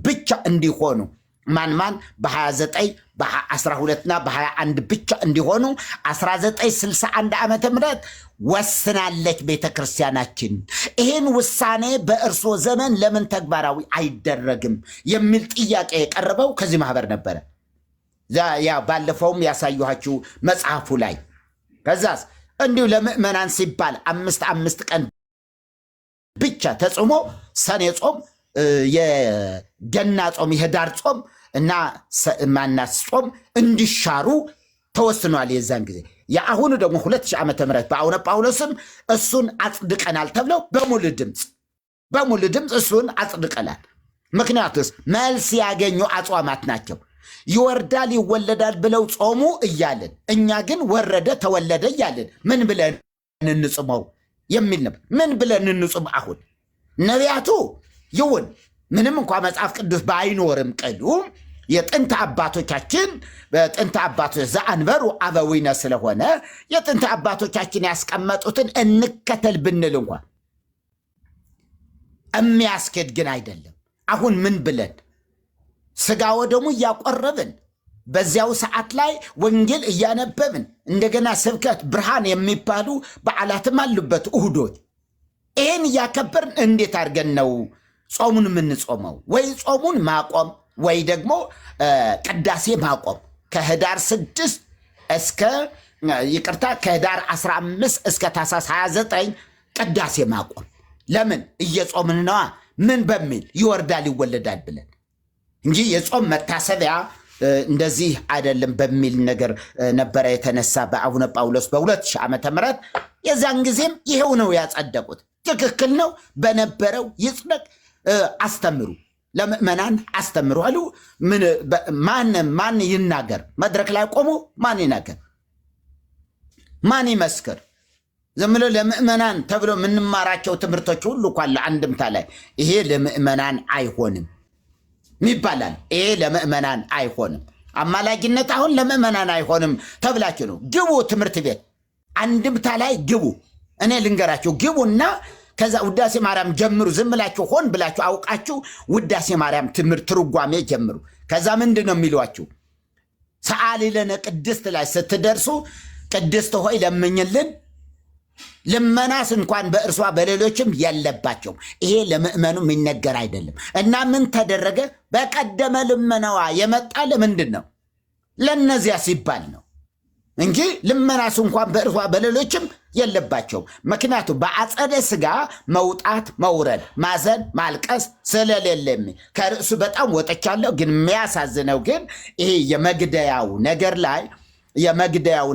ብቻ እንዲሆኑ ማን በ29 በ12ና በ21 ብቻ እንዲሆኑ 1961 ዓመተ ምህረት ወስናለች ቤተ ክርስቲያናችን። ይህን ውሳኔ በእርሶ ዘመን ለምን ተግባራዊ አይደረግም የሚል ጥያቄ የቀረበው ከዚህ ማህበር ነበረ። ያ ባለፈውም ያሳየኋችሁ መጽሐፉ ላይ። ከዛስ እንዲሁ ለምእመናን ሲባል 5 ቀን ብቻ ተጽሞ ሰኔ ጾም፣ የገና ጾም፣ የህዳር ጾም እና ማናስ ጾም እንዲሻሩ ተወስኗል የዛን ጊዜ። የአሁኑ ደግሞ 2000 ዓመተ ምህረት በአቡነ ጳውሎስም እሱን አጽድቀናል ተብለው በሙሉ ድምፅ እሱን አጽድቀናል። ምክንያቱስ መልስ ያገኙ አጽዋማት ናቸው። ይወርዳል ይወለዳል ብለው ጾሙ እያልን እኛ ግን ወረደ ተወለደ እያልን ምን ብለን እንጽመው የሚል ነበር። ምን ብለን እንጽም? አሁን ነቢያቱ ይሁን ምንም እንኳ መጽሐፍ ቅዱስ ባይኖርም ቅሉ የጥንት አባቶቻችን በጥንት አባቶች ዘአንበሩ አበዊነ ስለሆነ የጥንት አባቶቻችን ያስቀመጡትን እንከተል ብንል እንኳ የሚያስኬድ ግን አይደለም። አሁን ምን ብለን ስጋ ወደሙ እያቆረብን በዚያው ሰዓት ላይ ወንጌል እያነበብን እንደገና ስብከት ብርሃን የሚባሉ በዓላትም አሉበት እሁዶች ይህን እያከበርን እንዴት አድርገን ነው ጾሙን የምንጾመው? ወይ ጾሙን ማቆም ወይ ደግሞ ቅዳሴ ማቆም ከህዳር 6 እስከ ይቅርታ ከህዳር 15 እስከ ታኅሳስ 29 ቅዳሴ ማቆም። ለምን? እየጾምን ነዋ። ምን በሚል ይወርዳል ይወለዳል ብለን እንጂ የጾም መታሰቢያ እንደዚህ አይደለም በሚል ነገር ነበረ የተነሳ በአቡነ ጳውሎስ በ2000 ዓመተ ምህረት የዛን ጊዜም ይሄው ነው ያጸደቁት። ትክክል ነው በነበረው ይጽደቅ። አስተምሩ፣ ለምእመናን አስተምሩ አሉ። ማን ይናገር? መድረክ ላይ ቆሞ ማን ይናገር? ማን ይመስክር? ዝም ብሎ ለምእመናን ተብሎ የምንማራቸው ትምህርቶች ሁሉ እንኳን ለአንድምታ ላይ ይሄ ለምእመናን አይሆንም ይባላል። ይሄ ለምእመናን አይሆንም። አማላጅነት አሁን ለምእመናን አይሆንም ተብላችሁ ነው። ግቡ ትምህርት ቤት አንድምታ ላይ ግቡ። እኔ ልንገራችሁ፣ ግቡና ከዛ ውዳሴ ማርያም ጀምሩ። ዝም ብላችሁ ሆን ብላችሁ አውቃችሁ ውዳሴ ማርያም ትምህርት ትርጓሜ ጀምሩ። ከዛ ምንድን ነው የሚሏችሁ? ሰአሊ ለነ ቅድስት ላይ ስትደርሱ ቅድስት ሆይ ለምኝልን። ልመናስ እንኳን በእርሷ በሌሎችም የለባቸውም። ይሄ ለምእመኑ የሚነገር አይደለም። እና ምን ተደረገ? በቀደመ ልመናዋ የመጣ ለምንድን ነው? ለነዚያ ሲባል ነው እንጂ ልመናስ እንኳን በእርሷ በሌሎችም የለባቸውም። ምክንያቱም በአጸደ ሥጋ መውጣት መውረድ፣ ማዘን ማልቀስ ስለሌለም ከርዕሱ በጣም ወጥቻለሁ። ግን የሚያሳዝነው ግን ይሄ የመግደያው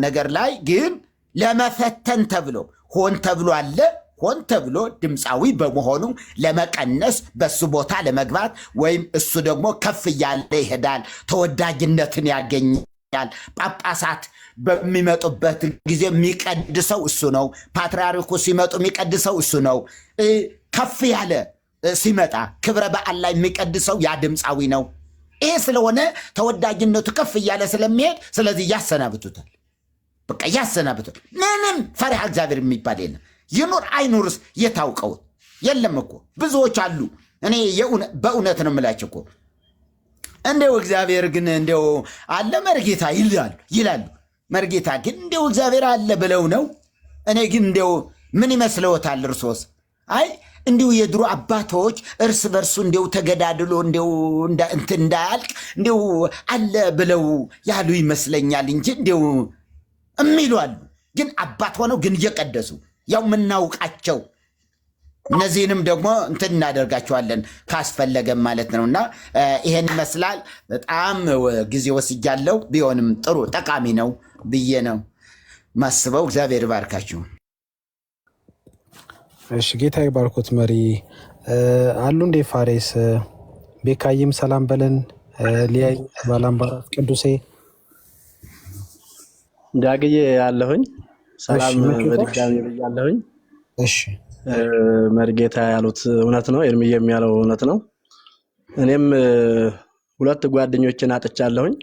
ነገር ላይ ግን ለመፈተን ተብሎ ሆን ተብሎ አለ። ሆን ተብሎ ድምፃዊ በመሆኑ ለመቀነስ በሱ ቦታ ለመግባት ወይም እሱ ደግሞ ከፍ እያለ ይሄዳል፣ ተወዳጅነትን ያገኛል። ጳጳሳት በሚመጡበት ጊዜ የሚቀድሰው እሱ ነው። ፓትርያርኩ ሲመጡ የሚቀድሰው እሱ ነው። ከፍ ያለ ሲመጣ ክብረ በዓል ላይ የሚቀድሰው ያ ድምፃዊ ነው። ይሄ ስለሆነ ተወዳጅነቱ ከፍ እያለ ስለሚሄድ ስለዚህ ያሰናብቱታል። በቃ ያሰናብቱት። ምንም ፈሪሃ እግዚአብሔር የሚባል የለም። ይኑር አይኑርስ የታውቀው የለም እኮ ብዙዎች አሉ። እኔ በእውነት ነው የምላቸው እኮ እንደው እግዚአብሔር ግን እንደው አለ መርጌታ ይላሉ። መርጌታ ግን እንደው እግዚአብሔር አለ ብለው ነው። እኔ ግን እንደው ምን ይመስለዎታል እርሶስ? አይ እንዲሁ የድሮ አባቶች እርስ በርሱ እንደው ተገዳድሎ እንደው እንትን እንዳያልቅ እንደው አለ ብለው ያሉ ይመስለኛል እንጂ እንደው የሚሉ አሉ። ግን አባት ሆነው ግን እየቀደሱ ያው የምናውቃቸው እነዚህንም ደግሞ እንትን እናደርጋቸዋለን ካስፈለገም ማለት ነውና ይሄን ይመስላል። በጣም ጊዜ ወስጃለሁ። ቢሆንም ጥሩ ጠቃሚ ነው ብዬ ነው ማስበው። እግዚአብሔር ይባርካችሁ። እሺ ጌታ ይባርኮት። መሪ አሉ እንዴ? ፋሬስ ቤካይም ሰላም በለን። ሊያይ ባላምባራት ቅዱሴ ዳግዬ ያለሁኝ ሰላም በድጋሚ ብያለሁኝ። እሺ መርጌታ ያሉት እውነት ነው። ኤርሚዬም ያለው እውነት ነው። እኔም ሁለት ጓደኞችን አጥቻለሁኝ።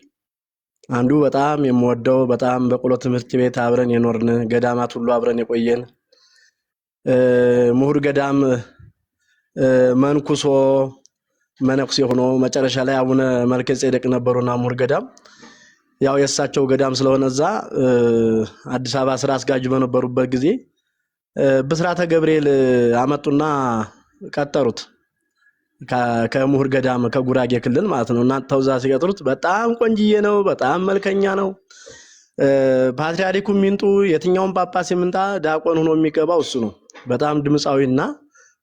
አንዱ በጣም የምወደው በጣም በቆሎ ትምህርት ቤት አብረን የኖርን ገዳማት ሁሉ አብረን የቆየን ምሁር ገዳም መንኩሶ መነኩሴ ሆኖ መጨረሻ ላይ አቡነ መልከ ጼዴቅ ነበሩና ምሁር ገዳም ያው የሳቸው ገዳም ስለሆነ እዛ አዲስ አበባ ስራ አስጋጅ በነበሩበት ጊዜ ብስራተ ገብርኤል አመጡና ቀጠሩት። ከምሁር ገዳም ከጉራጌ ክልል ማለት ነው። እና ተውዛ ሲቀጥሩት በጣም ቆንጅዬ ነው፣ በጣም መልከኛ ነው። ፓትርያርኩ ሚንጡ የትኛውን ጳጳስ ይምንጣ ዲያቆን ሆኖ የሚገባው እሱ ነው። በጣም ድምጻዊና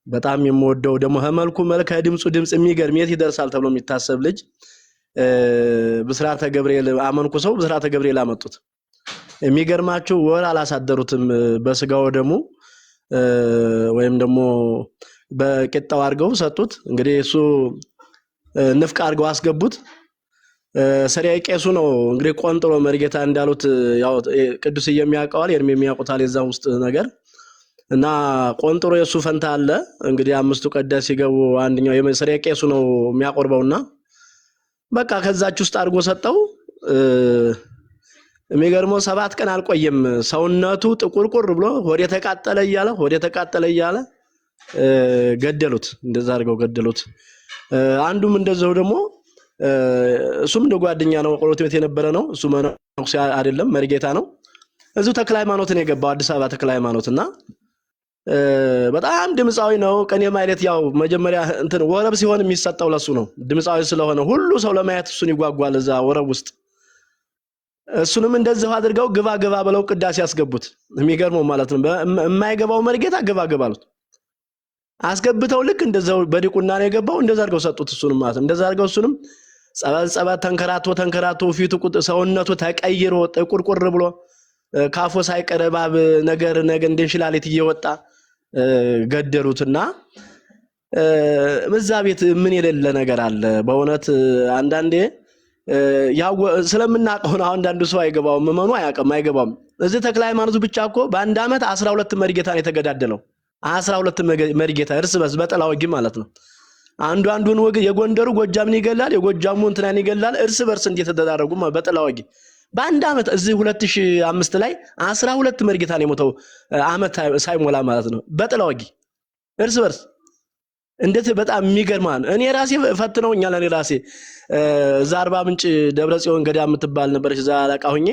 በጣም የምወደው ደግሞ መልኩ መልከ ድምጽ የሚገርም የት ይደርሳል ተብሎ የሚታሰብ ልጅ ብስራተ ገብርኤል አመንኩ ሰው ብስራተ ገብርኤል አመጡት። የሚገርማችሁ ወር አላሳደሩትም። በስጋው ደሙ ወይም ደግሞ በቂጣው አርገው ሰጡት። እንግዲህ እሱ ንፍቅ አርገው አስገቡት። ሰሪያ ቄሱ ነው እንግዲህ ቆንጥሮ መርጌታ እንዳሉት ያው ቅዱስ የሚያውቀዋል ኤርሚ የሚያውቁታል የዛው ውስጥ ነገር እና ቆንጥሮ የሱ ፈንታ አለ። እንግዲህ አምስቱ ቀዳስ ሲገቡ አንደኛው የሰሪያ ቄሱ ነው የሚያቆርበውና በቃ ከዛች ውስጥ አርጎ ሰጠው። የሚገርመው 7 ቀን አልቆየም። ሰውነቱ ጥቁርቁር ብሎ ወደ ተቃጠለ እያለ ገደሉት። እንደዛ አድርገው ገደሉት። አንዱም እንደዛው ደግሞ እሱም እንደ ጓደኛ ነው፣ ቆሎት ቤት የነበረ ነው። እሱ መነኩሴ አይደለም መርጌታ ነው። እዚሁ ተክለ ሃይማኖትን የገባው አዲስ አበባ ተክለ ሃይማኖትና በጣም ድምፃዊ ነው። ቅኔ ማለት ያው መጀመሪያ እንትን ወረብ ሲሆን የሚሰጠው ለሱ ነው። ድምፃዊ ስለሆነ ሁሉ ሰው ለማየት እሱን ይጓጓል እዛ ወረብ ውስጥ። እሱንም እንደዚህ አድርገው ግባ ግባ ብለው ቅዳሴ ያስገቡት። የሚገርመው ማለት ነው የማይገባው መርጌታ ግባ ግባ አሉት። አስገብተው ልክ እንደዛው በዲቁና ነው የገባው። እንደዛ አድርገው ሰጡት እሱንም ማለት ነው። እንደዛ አድርገው እሱንም ጸበል ተንከራቶ ፊቱ ሰውነቱ ተቀይሮ ጥቁርቁር ብሎ ካፎ ሳይቀር እባብ ነገር እንደ እንሽላሊት እየወጣ ገደሉትና እዛ ቤት ምን የሌለ ነገር አለ በእውነት። አንዳንዴ ያው ስለምናቀው ነው አንዳንዱ ሰው አይገባውም፣ መመኑ አይገባውም። እዚህ ተክለ ሃይማኖቱ ብቻ እኮ በአንድ ዓመት 12 መሪጌታ ነው የተገዳደለው። 12 መሪጌታ እርስ በርስ በጥላ ወጊ ማለት ነው። አንዱን ወግ የጎንደሩ ጎጃምን ይገላል፣ የጎጃሙ እንትናን ይገላል። እርስ በርስ እንዴት ተደራረጉ በጥላ ወጊ። በአንድ ዓመት እዚህ 2005 ላይ 12 መሪጌታ ነው የሞተው፣ ዓመት ሳይሞላ ማለት ነው በጥላ ወጊ እርስ በርስ። እንዴት በጣም የሚገርም ነው። እኔ ራሴ ፈትነውኛል። እኔ ራሴ እዛ አርባ ምንጭ ደብረ ጽዮን ገዳም የምትባል ነበረች። እዛ አለቃ ሆኜ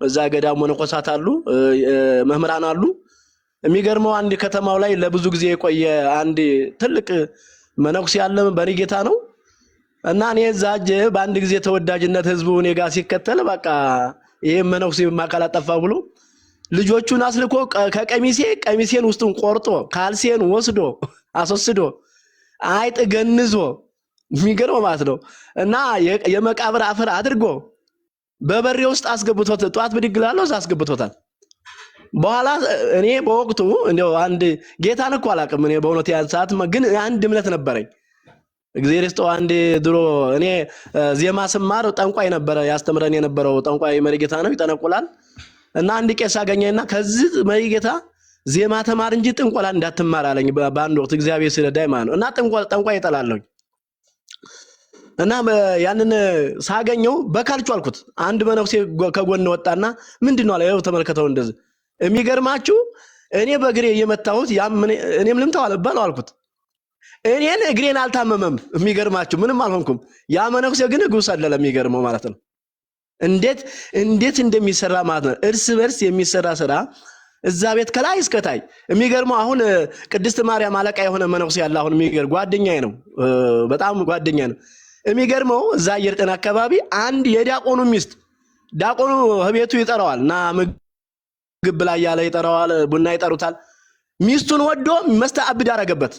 እዛ ገዳም መነኮሳት አሉ፣ መምህራን አሉ። የሚገርመው አንድ ከተማው ላይ ለብዙ ጊዜ የቆየ አንድ ትልቅ መነኩሴ ያለ በሪጌታ ነው እና እኔ ዛጀ በአንድ ጊዜ ተወዳጅነት ህዝቡ እኔ ጋር ሲከተል በቃ ይሄ መነኩሴ ማካላጠፋ ብሎ ልጆቹን አስልኮ ቀሚሴን ውስጡን ቆርጦ ካልሴን ወስዶ አስወስዶ አይጥ ገንዞ የሚገርመው ማለት ነው እና የመቃብር አፈር አድርጎ በበሬ ውስጥ አስገብቶት ጧት ብድግላለው እዛ አስገብቶታል። በኋላ እኔ በወቅቱ እንደው አንድ ጌታን እኮ አላውቅም እኔ በእውነት ያን ሰዓት ግን አንድ እምነት ነበረኝ። እግዚአብሔር ይስጠው። አንድ ድሮ እኔ ዜማ ስማር ጠንቋይ ነበረ ያስተምረን የነበረው ጠንቋይ መሪጌታ ነው፣ ይጠነቁላል። እና አንድ ቄስ አገኘኝና ከዚህ መሪጌታ ዜማ ተማር እንጂ ጥንቆላ እንዳትማር አለኝ በአንድ ወቅት እግዚአብሔር ሲረዳኝ ማለት ነው። እና ጠንቋይ ይጠላለሁ እና ያንን ሳገኘው በካልቹ አልኩት። አንድ መነኩሴ ከጎን ወጣና ምንድነው አለ። ያው ተመልከተው እንደዚህ የሚገርማችሁ እኔ በእግሬ እየመታሁት እኔም ልምታው አለባለው አልኩት። እኔን እግሬን አልታመመም። የሚገርማችሁ ምንም አልሆንኩም። ያ መነኩሴ ግን እግሩ ሰለለ። የሚገርመው ማለት ነው እንዴት እንደሚሰራ ማለት ነው። እርስ በርስ የሚሰራ ስራ እዛ ቤት ከላይ እስከታይ። የሚገርመው አሁን ቅድስት ማርያም አለቃ የሆነ መነኩሴ ያለ አሁን የሚገርም ጓደኛዬ ነው፣ በጣም ጓደኛዬ ነው። የሚገርመው እዛ አየር ጤና አካባቢ አንድ የዲያቆኑ ሚስት ዲያቆኑ ቤቱ ይጠራዋል እና ምግብ ላይ ያለ ይጠራዋል፣ ቡና ይጠሩታል። ሚስቱን ወዶ መስተአብድ አረገበት።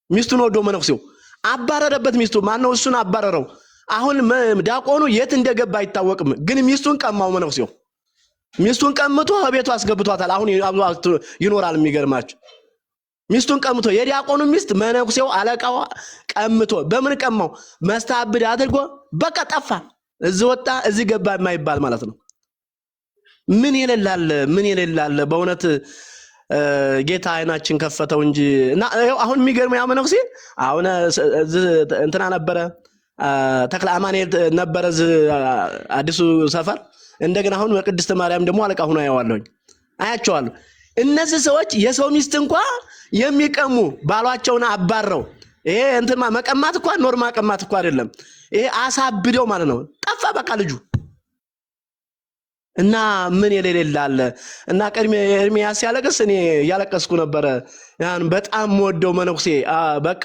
ሚስቱን ወዶ መነኩሴው አባረረበት። ሚስቱ ማነው እሱን አባረረው። አሁን ዲያቆኑ የት እንደገባ አይታወቅም፣ ግን ሚስቱን ቀማው መነኩሴው። ሚስቱን ቀምቶ ቤቱ አስገብቷታል። አሁን ይኖራል። የሚገርማችሁ ሚስቱን ቀምቶ የዲያቆኑ ሚስት መነኩሴው አለቃው ቀምቶ በምን ቀማው? መስተአብድ አድርጎ በቃ ጠፋ። እዚህ ወጣ እዚህ ገባ የማይባል ማለት ነው። ምን የሌላለ በእውነት ጌታ አይናችን ከፈተው እንጂ እና አሁን የሚገርመው ያ መነኩሴ አሁን እንትና ነበረ ተክለ አማኑኤል ነበረ አዲሱ ሰፈር። እንደገና አሁን በቅድስት ማርያም ደግሞ አለቃ ሆኖ አያቸዋለሁ። እነዚህ ሰዎች የሰው ሚስት እንኳን የሚቀሙ ባሏቸውን አባረው ይሄ እንትን መቀማት እንኳን ኖርማ ቀማት እንኳን አይደለም፣ ይሄ አሳብደው ማለት ነው። ጠፋ በቃ ልጁ እና ምን የሌላለ እና ኤርሚያስ ያለቅስ እኔ ያለቀስኩ ነበረ። ያን በጣም ወደው መነኩሴ በቃ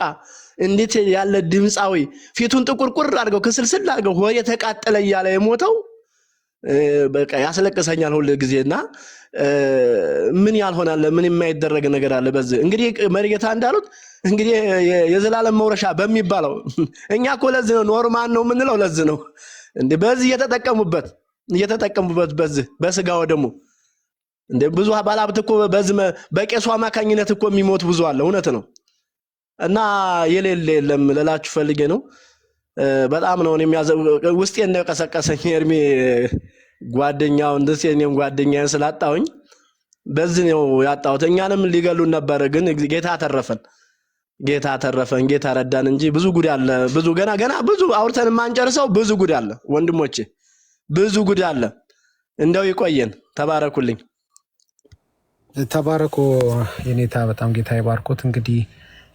እንዴት ያለ ድምፃዊ ፊቱን ጥቁርቁር አድርገው ክስልስል አድርገው ሆዴ ተቃጠለ እያለ የሞተው በቃ ያስለቅሰኛል ሁሉ ጊዜና ምን ያልሆናል ምን የማይደረግ ነገር አለ። በዚህ እንግዲህ መሪጌታ እንዳሉት እንግዲህ የዘላለም መውረሻ በሚባለው እኛ እኮ ለዚህ ነው ኖርማል ነው የምንለው። ለዚህ ነው እንዴ በዚህ እየተጠቀሙበት በዚህ በስጋው ደግሞ እንደ ብዙ ባለሀብት እኮ በዚህ በቄሱ አማካኝነት እኮ የሚሞት ብዙ አለ። እውነት ነው እና የለም ለላችሁ ፈልጌ ነው። በጣም ነው ውስጤን ነው ቀሰቀሰኝ ኤርሚ ጓደኛው እንደዚህ እኔም ጓደኛዬን ስላጣሁኝ በዚህ ነው ያጣሁት። እኛንም ሊገሉን ነበር፣ ግን ጌታ ተረፈን፣ ጌታ ረዳን እንጂ ብዙ ጉድ አለ። ብዙ ገና ብዙ አውርተን ማንጨርሰው ብዙ ጉድ አለ ወንድሞቼ፣ ብዙ ጉድ አለ። እንደው ይቆየን። ተባረኩልኝ። ተባረኩ የኔታ በጣም ጌታ ይባርኮት። እንግዲህ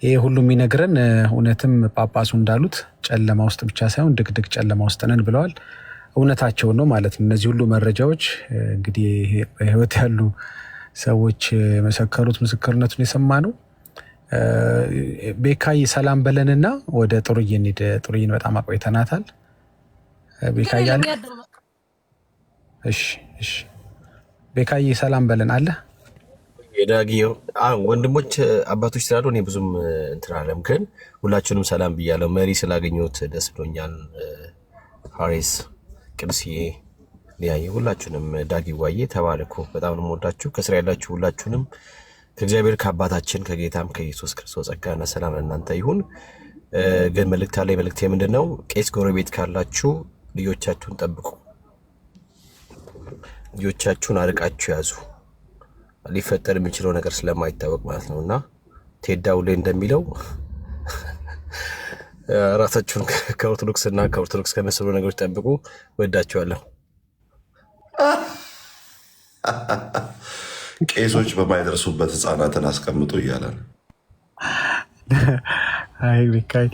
ይሄ ሁሉ የሚነግረን እውነትም ጳጳሱ እንዳሉት ጨለማ ውስጥ ብቻ ሳይሆን ድቅድቅ ጨለማ ውስጥ ነን ብለዋል። እውነታቸውን ነው ማለት ነው። እነዚህ ሁሉ መረጃዎች እንግዲህ በህይወት ያሉ ሰዎች መሰከሩት ምስክርነቱን የሰማነው። ቤካይ ሰላም በለንና ወደ ጥሩዬ እንሂድ። ጥሩዬን በጣም አቆይተናታል። ቤካይ አለ? እሺ እሺ። ቤካይ ሰላም በለን አለ? የዳጊዮ ወንድሞች አባቶች ስላሉ እኔ ብዙም እንትን አለም፣ ግን ሁላችሁንም ሰላም ብያለሁ። መሪ ስላገኘሁት ደስ ብሎኛል። ሀሪስ፣ ቅዱስዬ፣ ሊያየ ሁላችሁንም ዳጊ ዋዬ ተባረኩ። በጣም ነው የምወዳችሁ። ከስራ ያላችሁ ሁላችሁንም ከእግዚአብሔር ከአባታችን ከጌታም ከኢየሱስ ክርስቶስ ጸጋና ሰላም ለእናንተ ይሁን። ግን መልእክት አለኝ። መልእክቴ ምንድን ነው? ቄስ ጎረቤት ካላችሁ ልጆቻችሁን ጠብቁ። ልጆቻችሁን አርቃችሁ ያዙ። ሊፈጠር የሚችለው ነገር ስለማይታወቅ ማለት ነው። እና ቴዳው ላይ እንደሚለው ራሳችሁን ከኦርቶዶክስ እና ከኦርቶዶክስ ከመሰሉ ነገሮች ጠብቁ። ወዳችኋለሁ። ቄሶች በማይደርሱበት ህፃናትን አስቀምጡ እያለ ነው።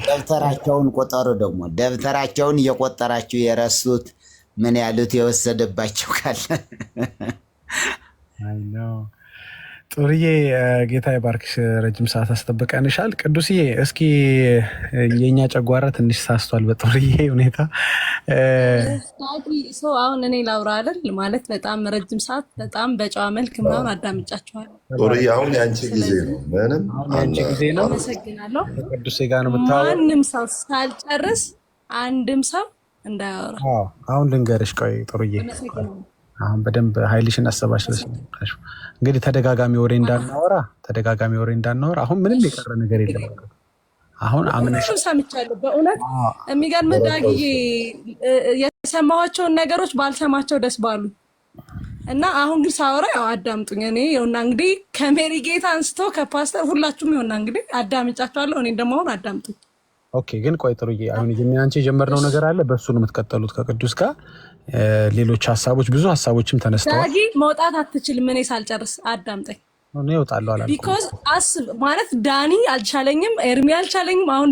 ደብተራቸውን ቆጠሩ። ደግሞ ደብተራቸውን እየቆጠራችሁ የረሱት ምን ያሉት የወሰደባቸው ካለ ጥሩዬ ጌታ ይባርክሽ። ረጅም ሰዓት አስጠብቀንሻል። ቅዱስዬ እስኪ የእኛ ጨጓራ ትንሽ ሳስቷል በጥሩዬ ሁኔታ። ሰው አሁን እኔ ላውራ አይደል ማለት በጣም ረጅም ሰዓት በጣም በጨዋ መልክ ምናምን አዳምጫችኋለሁ። ጥሩዬ አሁን የአንቺ ጊዜ ነው። ምንም የአንቺ ጊዜ ነው። አመሰግናለሁ። ቅዱሴ ጋር ነው የምታወራው። ማንም ሰው ሳልጨርስ አንድም ሰው እንዳያወራ። አሁን ልንገርሽ። ቆይ ጥሩዬ አሁን በደንብ ኃይልሽን አሰባሽለሽ እንግዲህ ተደጋጋሚ ወሬ እንዳናወራ አሁን ምንም የቀረ ነገር የለም። አሁን አምነሽ ሰምቻለሁ። በእውነት የሚገርም ዳጊዬ የሰማኋቸውን ነገሮች ባልሰማቸው ደስ ባሉ እና አሁን ግን ሳወራ ያው አዳምጡኝ። እኔ ይኸውና እንግዲህ ከሜሪ ጌታ አንስቶ ከፓስተር ሁላችሁም ይኸውና እንግዲህ አዳምጫችኋለሁ። እኔ ደግሞ አሁን አዳምጡኝ። ኦኬ። ግን ቆይ ጥሩዬ አሁን አንቺ የጀመርነው ነገር አለ፣ በእሱ ነው የምትቀጠሉት ከቅዱስ ጋር። ሌሎች ሀሳቦች ብዙ ሀሳቦችም ተነስተዋል። ዳጊ መውጣት አትችልም። እኔ ሳልጨርስ አዳምጠኝ። እኔ እወጣለሁ አላልኩም። ቢኮዝ አስብ ማለት ዳኒ አልቻለኝም፣ ኤርሚ አልቻለኝም። አሁን